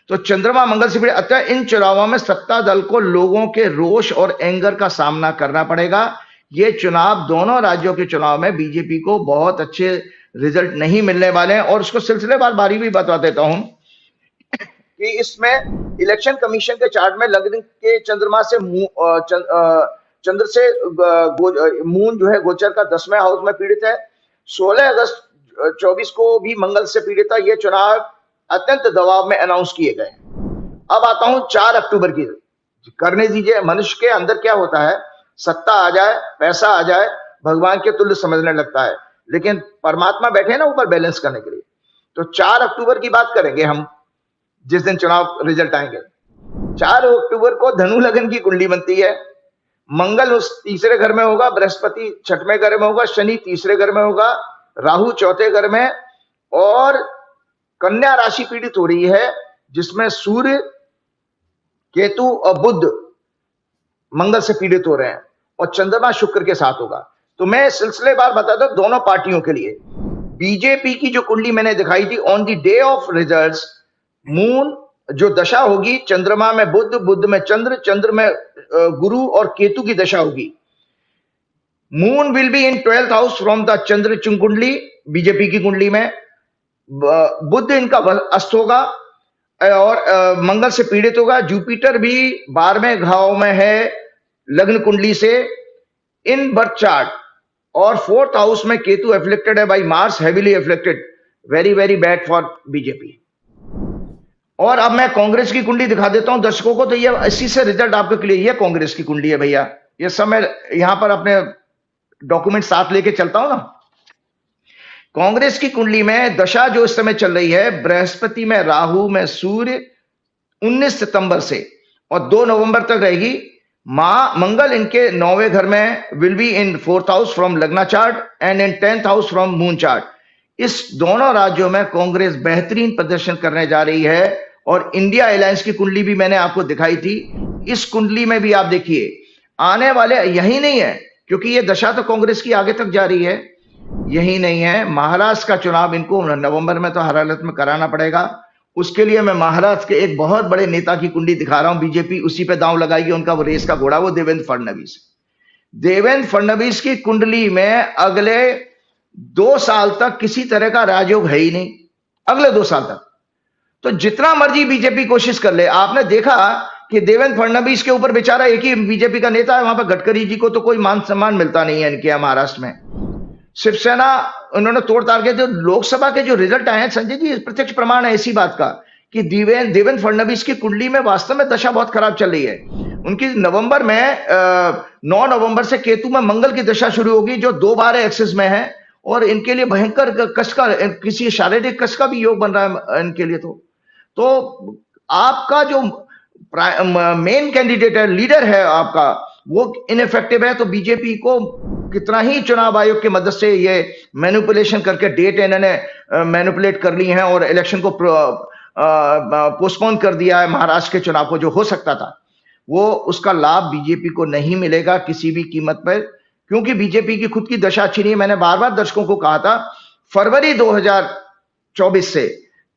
तो चंद्रमा मंगल से, अतः इन चुनावों में सत्ता दल को लोगों के रोष और एंगर का सामना करना पड़ेगा। ये चुनाव, दोनों राज्यों के चुनाव में बीजेपी को बहुत अच्छे रिजल्ट नहीं मिलने वाले हैं। और उसको सिलसिलेवार बारी भी बता देता हूं कि इसमें इलेक्शन कमीशन के चार्ट में लग्न के चंद्रमा से चंद्र से मून जो है गोचर का 10वें हाउस में पीड़ित है। 16 अगस्त 2024 को भी मंगल से पीड़ित था। ये चुनाव अत्यंत दबाव में अनाउंस किए गए। अब आता हूं 4 अक्टूबर की, करने दीजिए। मनुष्य के अंदर क्या होता है, सत्ता आ जाए, पैसा आ जाए, भगवान के तुल्य समझने लगता है, लेकिन परमात्मा बैठे ना ऊपर बैलेंस करने के लिए। तो 4 अक्टूबर की बात करेंगे हम, जिस दिन चुनाव रिजल्ट आएंगे। 4 अक्टूबर को धनु लगन की कुंडली बनती है। मंगल उस तीसरे घर में होगा, बृहस्पति छठवें घर में होगा, शनि तीसरे घर में होगा, राहु चौथे घर में, और कन्या राशि पीड़ित हो रही है, जिसमें सूर्य, केतु और बुध मंगल से पीड़ित हो रहे हैं, और चंद्रमा शुक्र के साथ होगा। तो मैं सिलसिलेवार बताता हूं दोनों पार्टियों के लिए। बीजेपी की जो कुंडली मैंने दिखाई थी, on the day of results, moon जो दशा होगी, चंद्रमा में बुध, बुध में चंद्र, चंद्र में गुरु और केतु की दशा होगी। Moon will be in 12th house from the Chandra kundli, BJP की कुंडली में। बुध इनका अस्त होगा और मंगल से पीड़ित होगा। जुपिटर भी 12वें घाव में है लग्न कुंडली से इन बर्थ चार्ट, और 4th हाउस में केतु एफ्लिक्टेड है bye Mars, heavily afflicted, very very bad for BJP. और अब मैं कांग्रेस की कुंडली दिखा देता हूं दर्शकों को, तो ये इसी से रिजल्ट आपके लिए, ये कांग्रेस की कुंडली है भैया। ये सब मैं यहां पर अपने डॉक्यूमेंट साथ लेके चलता हूं ना। कांग्रेस की कुंडली में दशा जो इस समय चल रही है, बृहस्पति में राहु में सूर्य 19 सितंबर से और 2 नवंबर तक रहेगी। मंगल इनके 9वें घर में will be in 4th house from lagna chart and in 10th house from moon chart. इस दोनों राज्यों में कांग्रेस बेहतरीन प्रदर्शन करने जा रही है। और इंडिया अलायंस की कुंडली भी मैंने आपको दिखाई थी। इस कुंडली में भी आप देखिए आने वाले, यही नहीं है क्योंकि ये दशा तो कांग्रेस की आगे तक जा रही है, यही नहीं है, महाराष्ट्र का चुनाव इनको नवंबर में तो हर हालत में कराना पड़ेगा। उसके लिए मैं महाराष्ट्र के एक बहुत बड़े नेता की कुंडली दिखा रहा हूं। बीजेपी उसी पे दांव लगाएगी, उनका वो रेस का घोड़ा, वो देवेंद्र फडणवीस। देवेंद्र फडणवीस की कुंडली में अगले 2 साल तक किसी तरह का राजयोग है ही नहीं, अगले 2 साल तक। तो जितना मर्जी बीजेपी कोशिश कर ले, आपने देखा कि देवेंद्र फडणवीस के ऊपर बेचारा एक ही बीजेपी का नेता है, वहां पर गडकरी जी को तो कोई मान सम्मान मिलता नहीं है इनके महाराष्ट्र में। शिवसेना उन्होंने तोड़ ताड़ के, जो लोकसभा के जो रिजल्ट आए हैं संजय जी, प्रत्यक्ष प्रमाण है इसी बात का कि देवेंद्र फडणवीस की कुंडली में वास्तव में दशा बहुत खराब चल रही है। उनकी नवंबर में 9 नवंबर से केतु में मंगल की दशा शुरू होगी, जो 2 बार एक्सिस में है, और इनके लिए भयंकर कष्ट का, किसी शारीरिक कष्ट का भी योग बन रहा है इनके लिए। तो आपका जो मेन कैंडिडेट है, लीडर है आपका, वो इनइफेक्टिव है। तो बीजेपी को कितना ही चुनाव आयोग की मदद से ये मैनिपुलेशन करके डेट इन्होंने मैनिपुलेट कर ली है और इलेक्शन को पोस्टपोन कर दिया है, महाराष्ट्र के चुनाव को जो हो सकता था, वो उसका लाभ बीजेपी को नहीं मिलेगा किसी भी कीमत पर, क्योंकि बीजेपी की खुद की दशा अच्छी नहीं है। मैंने बार बार दर्शकों को कहा था, फरवरी 2024 से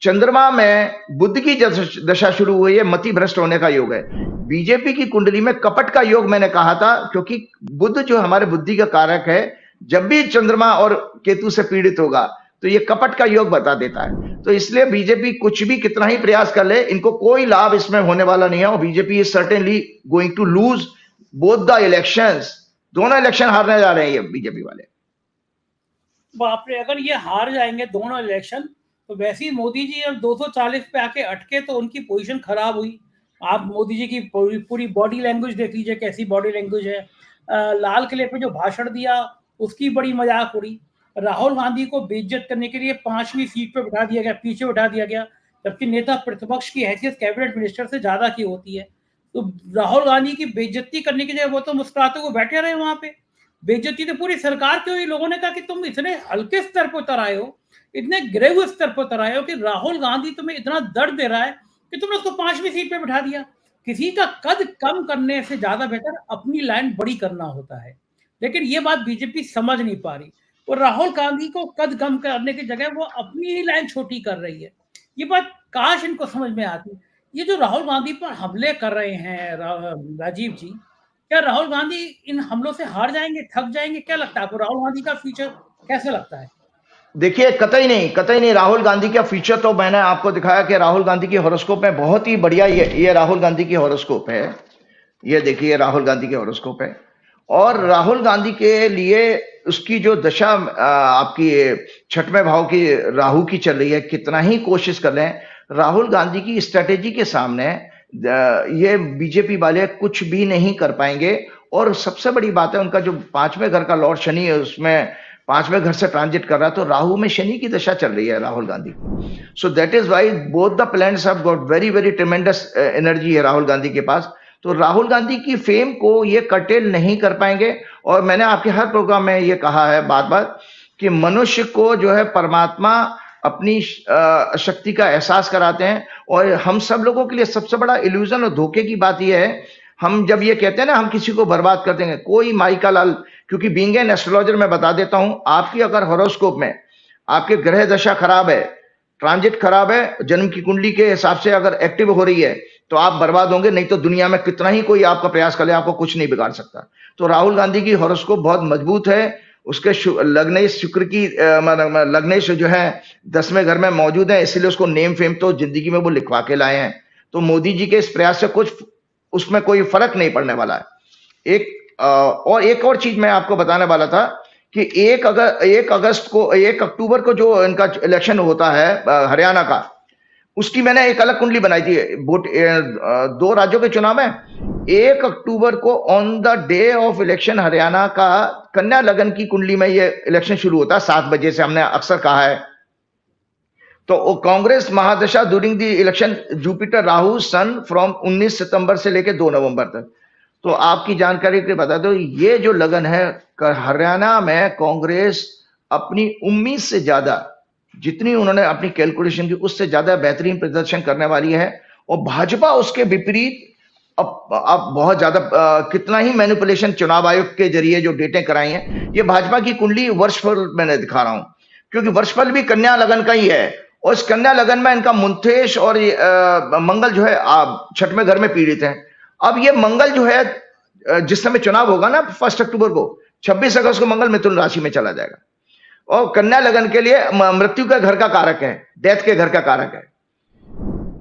चंद्रमा में बुध की दशा शुरू हुई है, मति भ्रष्ट होने का योग है। बीजेपी की कुंडली में कपट का योग मैंने कहा था, क्योंकि बुध जो हमारे बुद्धि का कारक है, जब भी चंद्रमा और केतु से पीड़ित होगा तो ये कपट का योग बता देता है। तो इसलिए बीजेपी कुछ भी कितना ही प्रयास कर ले, इनको कोई लाभ इसमें होने वाला नहीं है। और BJP is certainly going to lose both the elections. दोनों इलेक्शन हारने जा रहे हैं ये बीजेपी वाले। बाप रे, अगर ये हार जाएंगे दोनों इलेक्शन, तो वैसे ही मोदी जी अब 240 पे आके अटके तो उनकी पोजीशन खराब हुई। आप मोदी जी की पूरी बॉडी लैंग्वेज देख लीजिए, कैसी बॉडी लैंग्वेज है। लाल किले पे जो भाषण दिया उसकी बड़ी मजाक उड़ी। राहुल गांधी को बेइज्जत करने के लिए 5वीं सीट पे बिठा दिया गया, पीछे बिठा दिया गया, जबकि नेता प्रतिपक्ष की हैसियत कैबिनेट मिनिस्टर से ज्यादा की होती है। तो राहुल गांधी की बेइज्जती करने की जगह वो तो मुस्कुराते हुए बैठे रहे वहां पे। बेइज्जती तो पूरी सरकार की हुई। लोगों ने कहा कि तुम इतने हल्के स्तर पर उतर आए हो, इतने गिरे हुए स्तर पर उतर आए हो कि राहुल गांधी तुम्हें इतना दर्द दे रहा है कि तुमने उसको 5वीं सीट पे बिठा दिया। किसी का कद कम करने से ज्यादा बेहतर अपनी लाइन बड़ी करना होता है, लेकिन ये बात बीजेपी समझ नहीं पा रही। और राहुल गांधी को कद कम करने की जगह वो अपनी ही लाइन छोटी कर रही है। ये बात काश इनको समझ में आती। ये जो राहुल गांधी पर हमले कर रहे हैं राजीव जी, क्या राहुल गांधी इन हमलों से हार जाएंगे, थक जाएंगे? क्या लगता है आपको, राहुल गांधी का फ्यूचर कैसे लगता है? देखिए, कतई नहीं राहुल गांधी का फ्यूचर तो मैंने आपको दिखाया कि राहुल गांधी की हॉरोस्कोप में बहुत ही बढ़िया, ये राहुल गांधी की हॉरोस्कोप है। ये देखिए राहुल गांधी की हॉरोस्कोप है, और राहुल गांधी के लिए उसकी जो दशा आपकी छठवें भाव की राहु की चल रही है, कितना ही कोशिश कर लें, राहुल गांधी की स्ट्रेटेजी के सामने ये बीजेपी वाले कुछ भी नहीं कर पाएंगे। और सबसे बड़ी बात है, उनका जो 5वें घर का लॉर्ड शनि है, उसमें 5वें घर से ट्रांजिट कर रहा है, तो राहु में शनि की दशा चल रही है Rahul Gandhi. So that is why both the planets have got very very tremendous energy है राहुल गांधी के पास। तो राहुल गांधी की फेम को ये कर्टेल नहीं कर पाएंगे। और मैंने आपके हर प्रोग्राम में ये कहा है बात बात कि मनुष्य को जो है परमात्मा अपनी शक्ति का एहसास कराते हैं। और हम सब लोगों के लिए सबसे बड़ा इल्यूजन और धोखे की बात यह है, हम जब ये कहते हैं ना हम किसी को बर्बाद कर देंगे, कोई माई का लाल, क्योंकि बीइंग एन एस्ट्रोलॉजर मैं बता देता हूं, आपकी अगर हॉरोस्कोप में आपके ग्रह दशा खराब है, ट्रांजिट खराब है, जन्म की कुंडली के हिसाब से अगर एक्टिव हो रही है, तो आप बर्बाद होंगे। नहीं तो दुनिया में कितना ही कोई आपका प्रयास करे, आपको कुछ नहीं बिगाड़ सकता। तो राहुल गांधी की हॉरोस्कोप बहुत मजबूत है। उसके लग्नेश शुक्र की लग्नेश जो है 10वें घर में मौजूद है, इसलिए उसको नेम फेम तो जिंदगी में वो लिखवा के लाए हैं। तो मोदी जी के इस प्रयास से कुछ उसमें कोई फर्क नहीं पड़ने वाला है। एक और चीज मैं आपको बताने वाला था कि 1 अक्टूबर को जो इनका इलेक्शन होता है हरियाणा का, उसकी मैंने एक अलग कुंडली बनाई थी। 2 राज्यों के चुनाव में 1 अक्टूबर को on the day of election Haryana का कन्या लगन की कुंडली में ये इलेक्शन शुरू होता है 7 बजे से, हमने अक्सर कहा है। तो Congress mahadasha during the election Jupiter Rahu sun from 19 सितंबर से लेकर 2 नवंबर तक। तो आपकी जानकारी के बता दो, ये जो लगन है हरियाणा में कांग्रेस अपनी उम्मीद से ज्यादा, जितनी उन्होंने अपनी कैलकुलेशन की उससे ज्यादा बेहतरीन प्रदर्शन करने वाली है। और भाजपा उसके विपरीत अब बहुत ज्यादा कितना ही मैनिपुलेशन चुनाव आयोग के जरिए जो डेटें कराई हैं, ये भाजपा की कुंडली वर्षफल मैंने दिखा रहा हूं, क्योंकि वर्षफल भी कन्या लगन का ही है। और इस कन्या लगन में इनका मुंथेश और मंगल जो है 6वें घर में पीड़ित है। अब ये मंगल जो है जिस समय चुनाव होगा ना 1 अक्टूबर को, 26 अगस्त को मंगल मिथुन राशि में चला जाएगा। और कन्या लगन के लिए मृत्यु के घर का कारक है, डेथ के घर का कारक है।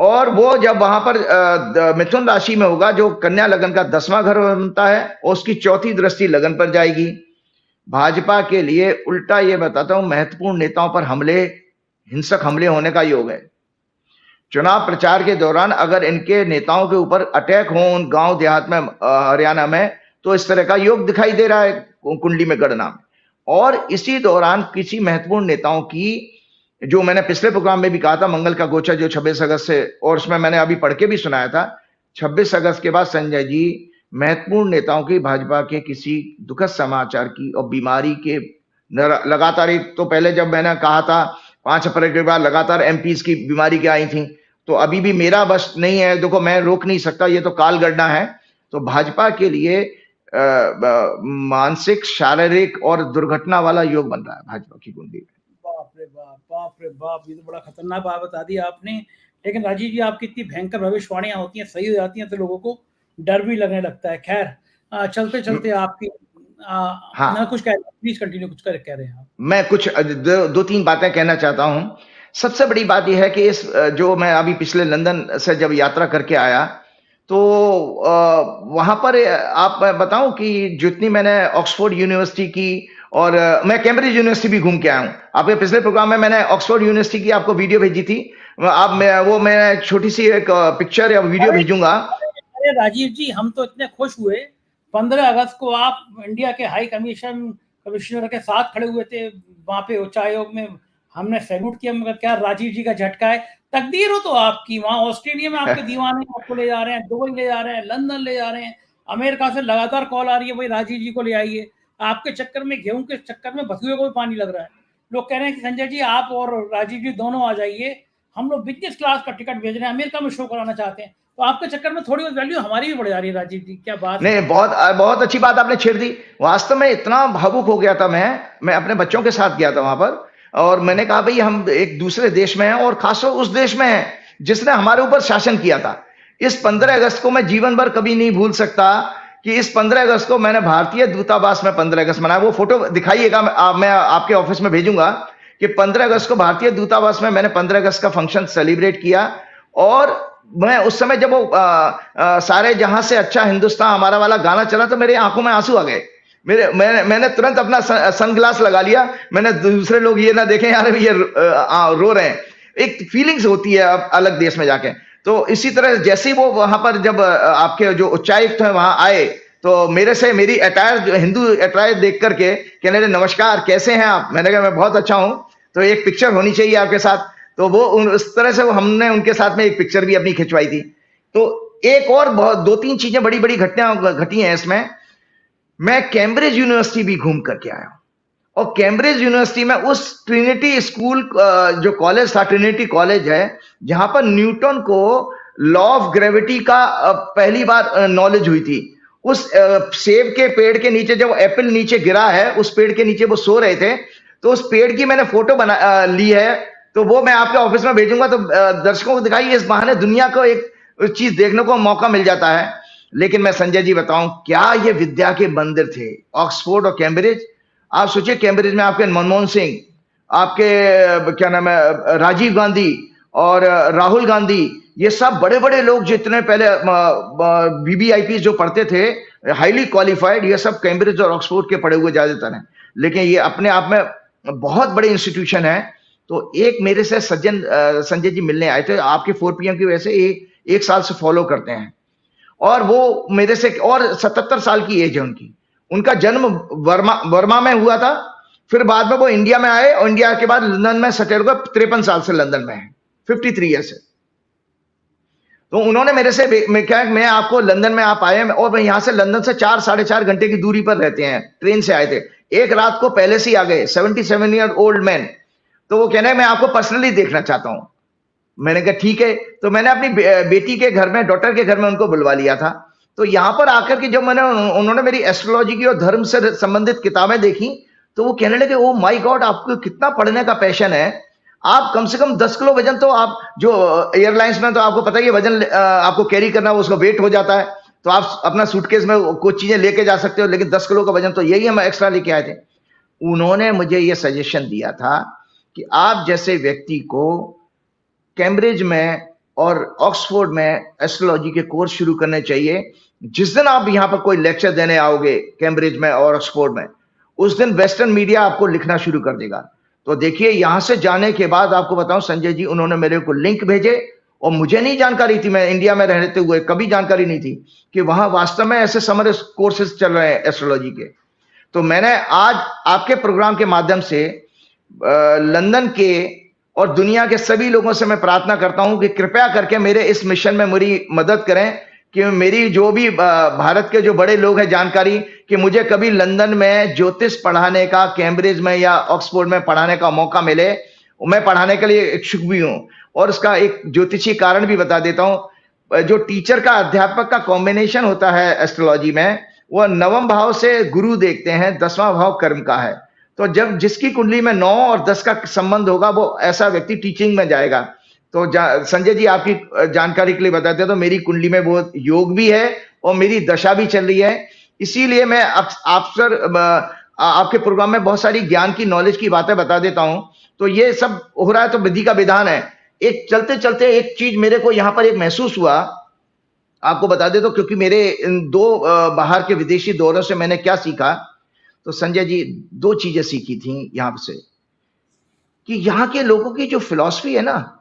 और वो जब वहां पर मिथुन राशि में होगा, जो कन्या लगन का 10वां घर बनता है, और उसकी 4थी दृष्टि लगन पर जाएगी। भाजपा के लिए उल्टा ये बताता हूं, महत्वपूर्ण नेताओं पर हमले, हिंसक हमले होने का योग है। चुनाव प्रचार के दौरान अगर इनके नेताओं के ऊपर अटैक हो उन गांव देहात में हरियाणा में, तो इस तरह का योग दिखाई दे रहा है कुंडली में गणना में। और इसी दौरान किसी महत्वपूर्ण नेताओं की, जो मैंने पिछले प्रोग्राम में भी कहा था, मंगल का गोचर जो 26 अगस्त से, और उसमें मैंने अभी पढ़ के भी सुनाया था, 26 अगस्त के बाद संजय जी महत्वपूर्ण नेताओं की, भाजपा के किसी दुखद समाचार की और बीमारी के लगातार, तो पहले जब मैंने कहा था 5 अप्रैल के बाद लगातार एमपीज की बीमारी क्या आई थी, तो अभी भी मेरा बस नहीं है, देखो मैं रोक नहीं सकता, ये तो काल गणना है। तो भाजपा के लिए मानसिक, शारीरिक और दुर्घटना वाला योग बन रहा है भाजपा की कुंडली में। बाप रे बाप, बाप रे बाप, ये तो बड़ा खतरनाक बात बता दी आपने। लेकिन राजीव जी, आपकी इतनी भयंकर भविष्यवाणियां होती हैं, सही हो जाती हैं, तो लोगों को डर भी लगने लगता है। खैर चलते चलते आपकी हाँ, ना कुछ कह, प्लीज कंटिन्यू, कुछ कह रहे हैं आप। मैं कुछ 2-3 बातें कहना चाहता हूं। सबसे बड़ी बात यह है कि इस जो मैं अभी पिछले लंदन से जब यात्रा करके आया, तो वहां पर आप बताऊं कि जितनी मैंने ऑक्सफोर्ड यूनिवर्सिटी की, और मैं कैम्ब्रिज यूनिवर्सिटी भी घूम के आया हूं। आपके पिछले प्रोग्राम में मैंने ऑक्सफोर्ड यूनिवर्सिटी की आपको वीडियो भेजी थी, आप मैं छोटी सी एक पिक्चर या वीडियो भेजूंगा। अरे राजीव जी, हम तो इतने खुश हुए, 15 अगस्त को आप इंडिया के हाई कमिश्नर के साथ खड़े हुए थे वहां पे उच्च आयोग में, हमने सैल्यूट किया। मगर क्या राजीव जी का झटका है, तकदीर हो तो आपकी। वहां ऑस्ट्रेलिया में आपके दीवाने आपको ले जा रहे हैं, दुबई ले जा रहे हैं, लंदन ले जा रहे हैं, अमेरिका से लगातार कॉल आ रही है, भाई राजीव जी को ले आइए। आपके चक्कर में, गेहूं के चक्कर में बथुए को भी पानी लग रहा है। लोग कह रहे हैं कि संजय जी आप और राजीव जी दोनों आ जाइए, हम लोग बिजनेस क्लास का टिकट भेज रहे हैं, अमेरिका में शो कराना चाहते हैं। तो आपके चक्कर में थोड़ी बहुत वैल्यू हमारी भी बढ़ जा रही है। राजीव जी, क्या बात नहीं, बहुत अच्छी बात आपने छेड़ दी। वास्तव में इतना भावुक हो गया था मैं अपने बच्चों के साथ गया था वहां पर, और मैंने कहा भाई हम एक दूसरे देश में हैं, और खासतौर उस देश में हैं जिसने हमारे ऊपर शासन किया था। इस 15 अगस्त को मैं जीवन भर कभी नहीं भूल सकता कि इस 15 अगस्त को मैंने भारतीय दूतावास में 15 अगस्त मनाया। वो फोटो दिखाइएगा, मैं आपके ऑफिस में भेजूंगा कि 15 अगस्त को भारतीय दूतावास में मैंने 15 अगस्त का फंक्शन सेलिब्रेट किया। और मैं उस समय जब वो सारे जहां से अच्छा हिंदुस्तान हमारा वाला गाना चला, तो मेरे आंखों में आंसू आ गए। मैंने तुरंत अपना सनग्लास लगा लिया। मैंने दूसरे लोग ये ना देखें यार ये रो रहे हैं। एक फीलिंग्स होती है अलग देश में जाके। तो इसी तरह जैसे ही वो वहां पर जब आपके जो उच्चायुक्त है वहां आए, तो मेरे से मेरी अटायर जो हिंदू अटायर देख करके कहने लगे नमस्कार कैसे हैं आप। मैंने कहा मैं बहुत अच्छा हूं, तो एक पिक्चर होनी चाहिए आपके साथ। तो वो उस तरह से हमने उनके साथ में एक पिक्चर भी अपनी खिंचवाई थी। तो एक और बहुत 2-3 चीजें बड़ी बड़ी घटनाएं घटी हैं इसमें। मैं कैम्ब्रिज यूनिवर्सिटी भी घूम करके आया हूं, और कैम्ब्रिज यूनिवर्सिटी में उस ट्रिनिटी स्कूल जो कॉलेज था, ट्रिनिटी कॉलेज है, जहां पर न्यूटन को लॉ ऑफ ग्रेविटी का पहली बार नॉलेज हुई थी। उस सेब के पेड़ के नीचे जब एप्पल नीचे गिरा है, उस पेड़ के नीचे वो सो रहे थे, तो उस पेड़ की मैंने फोटो बना ली है। तो वो मैं आपके ऑफिस में भेजूंगा, तो दर्शकों को दिखाइए। इस बहाने दुनिया को एक चीज देखने को मौका मिल जाता है। लेकिन मैं संजय जी बताऊं, क्या ये विद्या के मंदिर थे ऑक्सफोर्ड और कैम्ब्रिज। आप सोचिए कैम्ब्रिज में आपके मनमोहन सिंह, आपके क्या नाम है राजीव गांधी और राहुल गांधी, ये सब बड़े बड़े लोग जितने पहले बीबीआईपी जो पढ़ते थे, हाईली क्वालिफाइड, ये सब कैम्ब्रिज और ऑक्सफोर्ड के पढ़े हुए ज्यादातर हैं। लेकिन ये अपने आप में बहुत बड़े इंस्टीट्यूशन है। तो एक मेरे से सज्जन संजय जी मिलने आए थे, आपके 4 PM की वजह से एक साल से फॉलो करते हैं, और वो मेरे से, और 77 साल की एज है उनकी। उनका जन्म वर्मा में हुआ था, फिर बाद में वो इंडिया में आए, और इंडिया के बाद लंदन में सेटल हुए। 53 साल से लंदन में है, 53 ईयर से। तो उन्होंने मेरे से क्या, मैं आपको लंदन में आप आए, और मैं यहां से लंदन से 4-4.5 घंटे की दूरी पर रहते हैं, ट्रेन से आए थे। एक रात को पहले से ही आ गए, 77 ईयर ओल्ड मैन। तो वो कहने मैं आपको पर्सनली देखना चाहता हूं। मैंने कहा ठीक है। तो मैंने अपनी बेटी के घर में, डॉटर के घर में उनको बुलवा लिया था। तो यहां पर आकर के जब उन्होंने मेरी एस्ट्रोलॉजी की और धर्म से संबंधित किताबें देखी, तो वो कहने लगे ओ माय गॉड, आपको कितना पढ़ने का पैशन है। आप कम से कम 10 किलो वजन, तो आप जो एयरलाइंस में तो आपको पता ही है वजन आपको कैरी करना, उसका वेट हो जाता है, तो आप अपना सूटकेस में कुछ चीजें लेके जा सकते हो, लेकिन 10 किलो का वजन तो यही हम एक्स्ट्रा लेके आए थे। उन्होंने मुझे ये सजेशन दिया था कि आप जैसे व्यक्ति को कैम्ब्रिज में और ऑक्सफोर्ड में एस्ट्रोलॉजी के कोर्स शुरू करने चाहिए। जिस दिन आप यहां पर कोई लेक्चर देने आओगे कैम्ब्रिज में और ऑक्सफोर्ड में, उस दिन वेस्टर्न मीडिया आपको लिखना शुरू कर देगा। तो देखिए, यहां से जाने के बाद आपको बताऊं संजय जी, उन्होंने मेरे को लिंक भेजे, और मुझे नहीं जानकारी थी, मैं इंडिया में रहते हुए कभी जानकारी नहीं थी कि वहां वास्तव में ऐसे समर कोर्सेज चल रहे हैं एस्ट्रोलॉजी के। तो मैंने आज आपके प्रोग्राम के माध्यम से लंदन के और दुनिया के सभी लोगों से मैं प्रार्थना करता हूं कि कृपया करके मेरे इस मिशन में मेरी मदद करें, कि मेरी जो भी भारत के जो बड़े लोग हैं जानकारी, कि मुझे कभी लंदन में ज्योतिष पढ़ाने का, कैम्ब्रिज में या ऑक्सफोर्ड में पढ़ाने का मौका मिले। मैं पढ़ाने के लिए इच्छुक भी हूं, और उसका एक ज्योतिषी कारण भी बता देता हूं। जो टीचर का अध्यापक का कॉम्बिनेशन होता है एस्ट्रोलॉजी में, वह 9वें भाव से गुरु देखते हैं, 10वां भाव कर्म का है। तो जब जिसकी कुंडली में 9 और 10 का संबंध होगा, वो ऐसा व्यक्ति टीचिंग में जाएगा। तो संजय जी, आपकी जानकारी के लिए बताते हैं, तो मेरी कुंडली में वो योग भी है और मेरी दशा भी चल रही है। इसीलिए मैं अक्सर आपके प्रोग्राम में बहुत सारी ज्ञान की, नॉलेज की बातें बता देता हूं। तो ये सब हो रहा है, तो विधि का विधान है। एक चलते चलते एक चीज मेरे को यहां पर एक महसूस हुआ, आपको बता दे, तो क्योंकि मेरे इन 2 बाहर के विदेशी दौरों से मैंने क्या सीखा, तो संजय जी 2 चीजें सीखी थी यहां से, कि यहां के लोगों की जो फिलॉसफी है ना,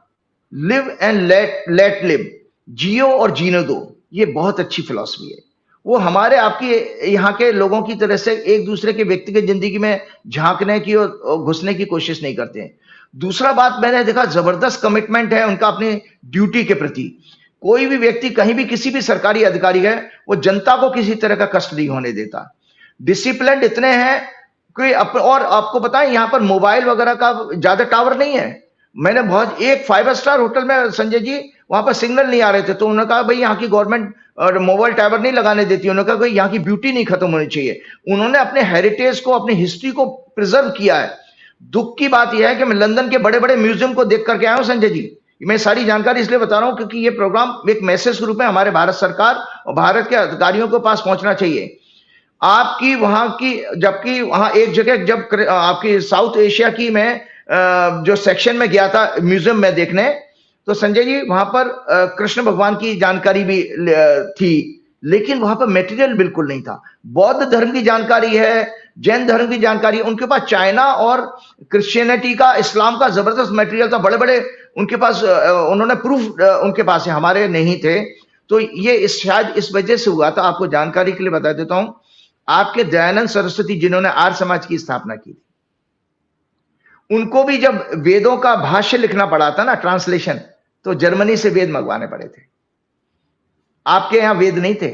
लिव एंड लेट लिव, जियो और जीने दो, ये बहुत अच्छी फिलॉसफी है। वो हमारे आपकी यहाँ के लोगों की तरह से एक दूसरे के व्यक्तिगत जिंदगी में झांकने की और घुसने की कोशिश नहीं करते हैं। दूसरा बात मैंने देखा, जबरदस्त कमिटमेंट है उनका अपनी ड्यूटी के प्रति। कोई भी व्यक्ति कहीं भी किसी भी सरकारी अधिकारी है, वो जनता को किसी तरह का कष्ट नहीं होने देता। डिसिप्लिन इतने हैं कि और आपको पता है, यहाँ पर मोबाइल वगैरह का ज्यादा टावर नहीं है। मैंने बहुत, एक 5 स्टार होटल में संजय जी, वहां पर सिग्नल नहीं आ रहे थे, तो उन्होंने कहा भाई यहाँ की गवर्नमेंट मोबाइल टावर नहीं लगाने देती। उन्होंने कहा भाई यहाँ की ब्यूटी नहीं खत्म होनी चाहिए। उन्होंने अपने हेरिटेज को, अपनी हिस्ट्री को प्रिजर्व किया है। दुख की बात यह है कि मैं लंदन के बड़े बड़े म्यूजियम को देख करके आया हूं संजय जी। मैं सारी जानकारी इसलिए बता रहा हूं क्योंकि ये प्रोग्राम एक मैसेज रूप में हमारे भारत सरकार और भारत के अधिकारियों के पास पहुंचना चाहिए। आपकी वहां की, जबकि वहां एक जगह जब आपकी साउथ एशिया की मैं जो सेक्शन में गया था म्यूजियम में देखने, तो संजय जी वहां पर कृष्ण भगवान की जानकारी भी थी लेकिन वहां पर मटेरियल बिल्कुल नहीं था। बौद्ध धर्म की जानकारी है, जैन धर्म की जानकारी है, उनके पास चाइना और क्रिश्चियनिटी का, इस्लाम का जबरदस्त मटेरियल था, बड़े बड़े उनके पास, उन्होंने प्रूफ उनके पास है, हमारे नहीं थे। तो ये शायद इस वजह से हुआ था। आपको जानकारी के लिए बता देता हूं, आपके दयानंद सरस्वती जिन्होंने आर्य समाज की स्थापना की, उनको भी जब वेदों का भाष्य लिखना पड़ा था ना, ट्रांसलेशन, तो जर्मनी से वेद मंगवाने पड़े थे। आपके यहां वेद नहीं थे,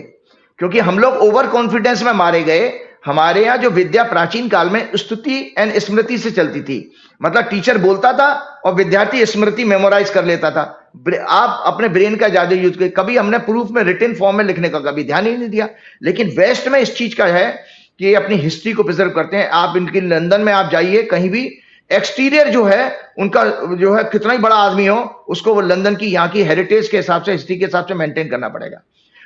क्योंकि हम लोग ओवर कॉन्फिडेंस में मारे गए। हमारे यहां जो विद्या प्राचीन काल में स्तुति एंड स्मृति से चलती थी, मतलब टीचर बोलता था और विद्यार्थी स्मृति मेमोराइज कर लेता था। आप अपने ब्रेन का ज्यादा यूज करें। कभी हमने प्रूफ में रिटन फॉर्म में लिखने का कभी ध्यान ही नहीं दिया। लेकिन वेस्ट में इस चीज का है कि अपनी हिस्ट्री को प्रिजर्व करते हैं। आप इनकी लंदन में आप जाइए, कहीं भी एक्सटीरियर जो है उनका, जो है कितना ही बड़ा आदमी हो, उसको वो लंदन की यहाँ की हेरिटेज के हिसाब से, हिस्ट्री के हिसाब से मेंटेन करना पड़ेगा।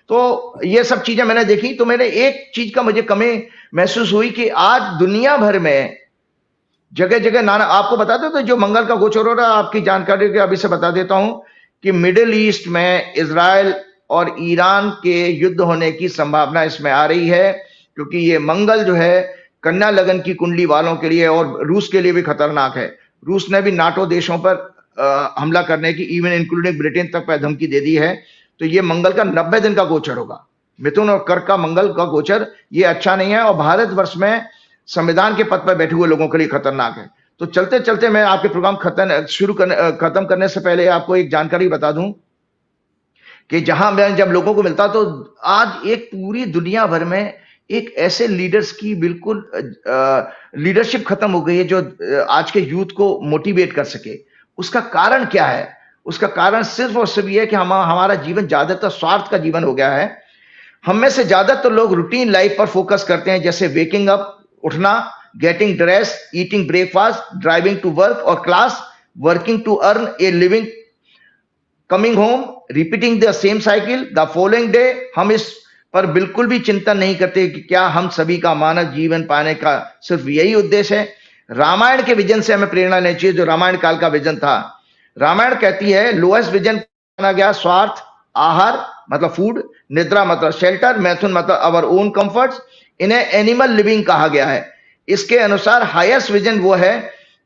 तो ये सब चीजें मैंने देखी, तो मैंने एक चीज का मुझे कमी महसूस हुई कि आज दुनिया भर में जगह जगह नाना, आपको बता दो तो जो मंगल का गोचर हो रहा है, आपकी जानकारी के अभी से बता देता हूं कि मिडिल ईस्ट में इजराइल और ईरान के युद्ध होने की संभावना इसमें आ रही है, क्योंकि ये मंगल जो है कन्या लगन की कुंडली वालों के लिए और रूस के लिए भी खतरनाक है। रूस ने भी नाटो देशों पर हमला करने की, इवन इंक्लूडिंग ब्रिटेन तक पर धमकी दे दी है। तो ये मंगल का 90 दिन का गोचर होगा। मिथुन और कर्क का मंगल का गोचर ये अच्छा नहीं है, और भारतवर्ष में संविधान के पद पर बैठे हुए लोगों के लिए खतरनाक है। तो चलते चलते मैं आपके प्रोग्राम खत्म करने से पहले आपको एक जानकारी बता दूं कि जहां मैं जब लोगों को मिलता, तो आज एक पूरी दुनिया भर में एक ऐसे लीडर्स की बिल्कुल लीडरशिप खत्म हो गई है जो आज के यूथ को मोटिवेट कर सके। उसका कारण क्या है? उसका कारण सिर्फ और सिर्फ ये है कि हमारा जीवन ज्यादातर स्वार्थ का जीवन हो गया है। हम में से ज्यादातर लोग रूटीन लाइफ पर फोकस करते हैं, जैसे वेकिंग अप, उठना, getting dress, eating breakfast, driving to work और class, working to earn a living, coming home, repeating the same cycle the following day. हम इस पर बिल्कुल भी चिंतन नहीं करते कि क्या हम सभी का मानव जीवन पाने का सिर्फ यही उद्देश्य है। रामायण के विजन से हमें प्रेरणा लेनी चाहिए, जो रामायण काल का विजन था। रामायण कहती है लोएस्ट विजन माना गया स्वार्थ, आहार मतलब फूड, निद्रा मतलब शेल्टर, मैथुन मतलब अवर ओन कंफर्ट्स, इन्हें एनिमल लिविंग कहा गया है। इसके अनुसार हाईएस्ट विजन वो है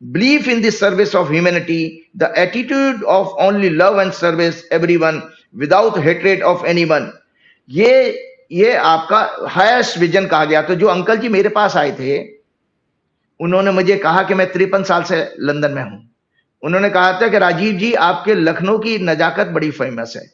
belief in the service of humanity, the attitude of only love and service everyone without hatred of anyone. ये आपका हाईएस्ट विजन कहा गया। तो जो अंकल जी मेरे पास आए थे, उन्होंने मुझे कहा कि मैं 53 साल से लंदन में हूं। उन्होंने कहा था कि राजीव जी आपके लखनऊ की नजाकत बड़ी फेमस है।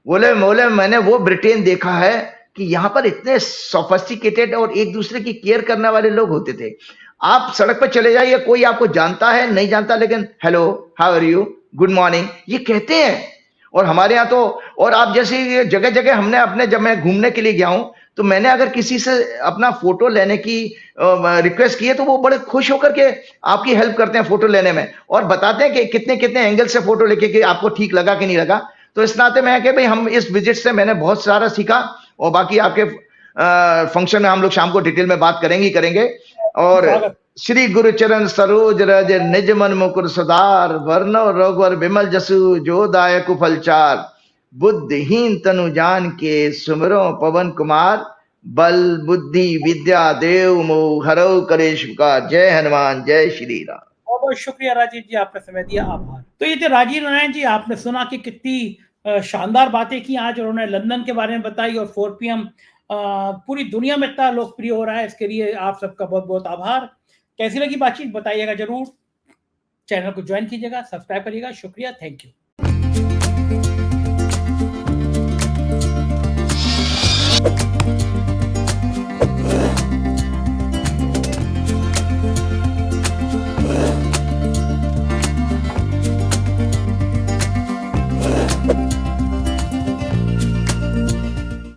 बोले मैंने वो ब्रिटेन देखा है कि यहाँ पर इतने सोफिस्टिकेटेड और एक दूसरे की केयर करने वाले लोग होते थे। आप सड़क पर चले जाइए, कोई आपको जानता है नहीं जानता, लेकिन hello, how are you, good morning, ये कहते हैं। और हमारे यहाँ तो, और आप जैसे जगह जगह हमने अपने, जब मैं घूमने के लिए गया हूं, तो मैंने अगर किसी से अपना फोटो लेने की रिक्वेस्ट की है, तो वो बड़े खुश होकर के आपकी हेल्प करते हैं फोटो लेने में, और बताते हैं कि कितने कितने एंगल से फोटो लेके कि आपको ठीक लगा कि नहीं लगा। तो इस नाते मैं कि भाई हम इस विजिट से मैंने बहुत सारा सीखा, और बाकी आपके फंक्शन में हम लोग शाम को डिटेल में बात करेंगे। और श्री गुरुचरण सरोज रज निज मन मुकुर सुधार, वर्णव रघुवर विमल जसु जो दायक फलचार, बुद्धिहीन तनु जान के सुमरो पवन कुमार, बल बुद्धि विद्या देव मोह हरौ कलेश विकार। जय हनुमान, जय श्री राम। बहुत बहुत शुक्रिया राजीव जी, आपने समय दिया, आभार। तो ये थे राजीव नारायण जी। आपने सुना कि कितनी शानदार बातें की आज, उन्होंने लंदन के बारे में बताई, और 4 PM पूरी दुनिया में इतना लोकप्रिय हो रहा है, इसके लिए आप सबका बहुत बहुत आभार। कैसी लगी बातचीत बताइएगा जरूर, चैनल को ज्वाइन कीजिएगा, सब्सक्राइब करिएगा। शुक्रिया, थैंक यू।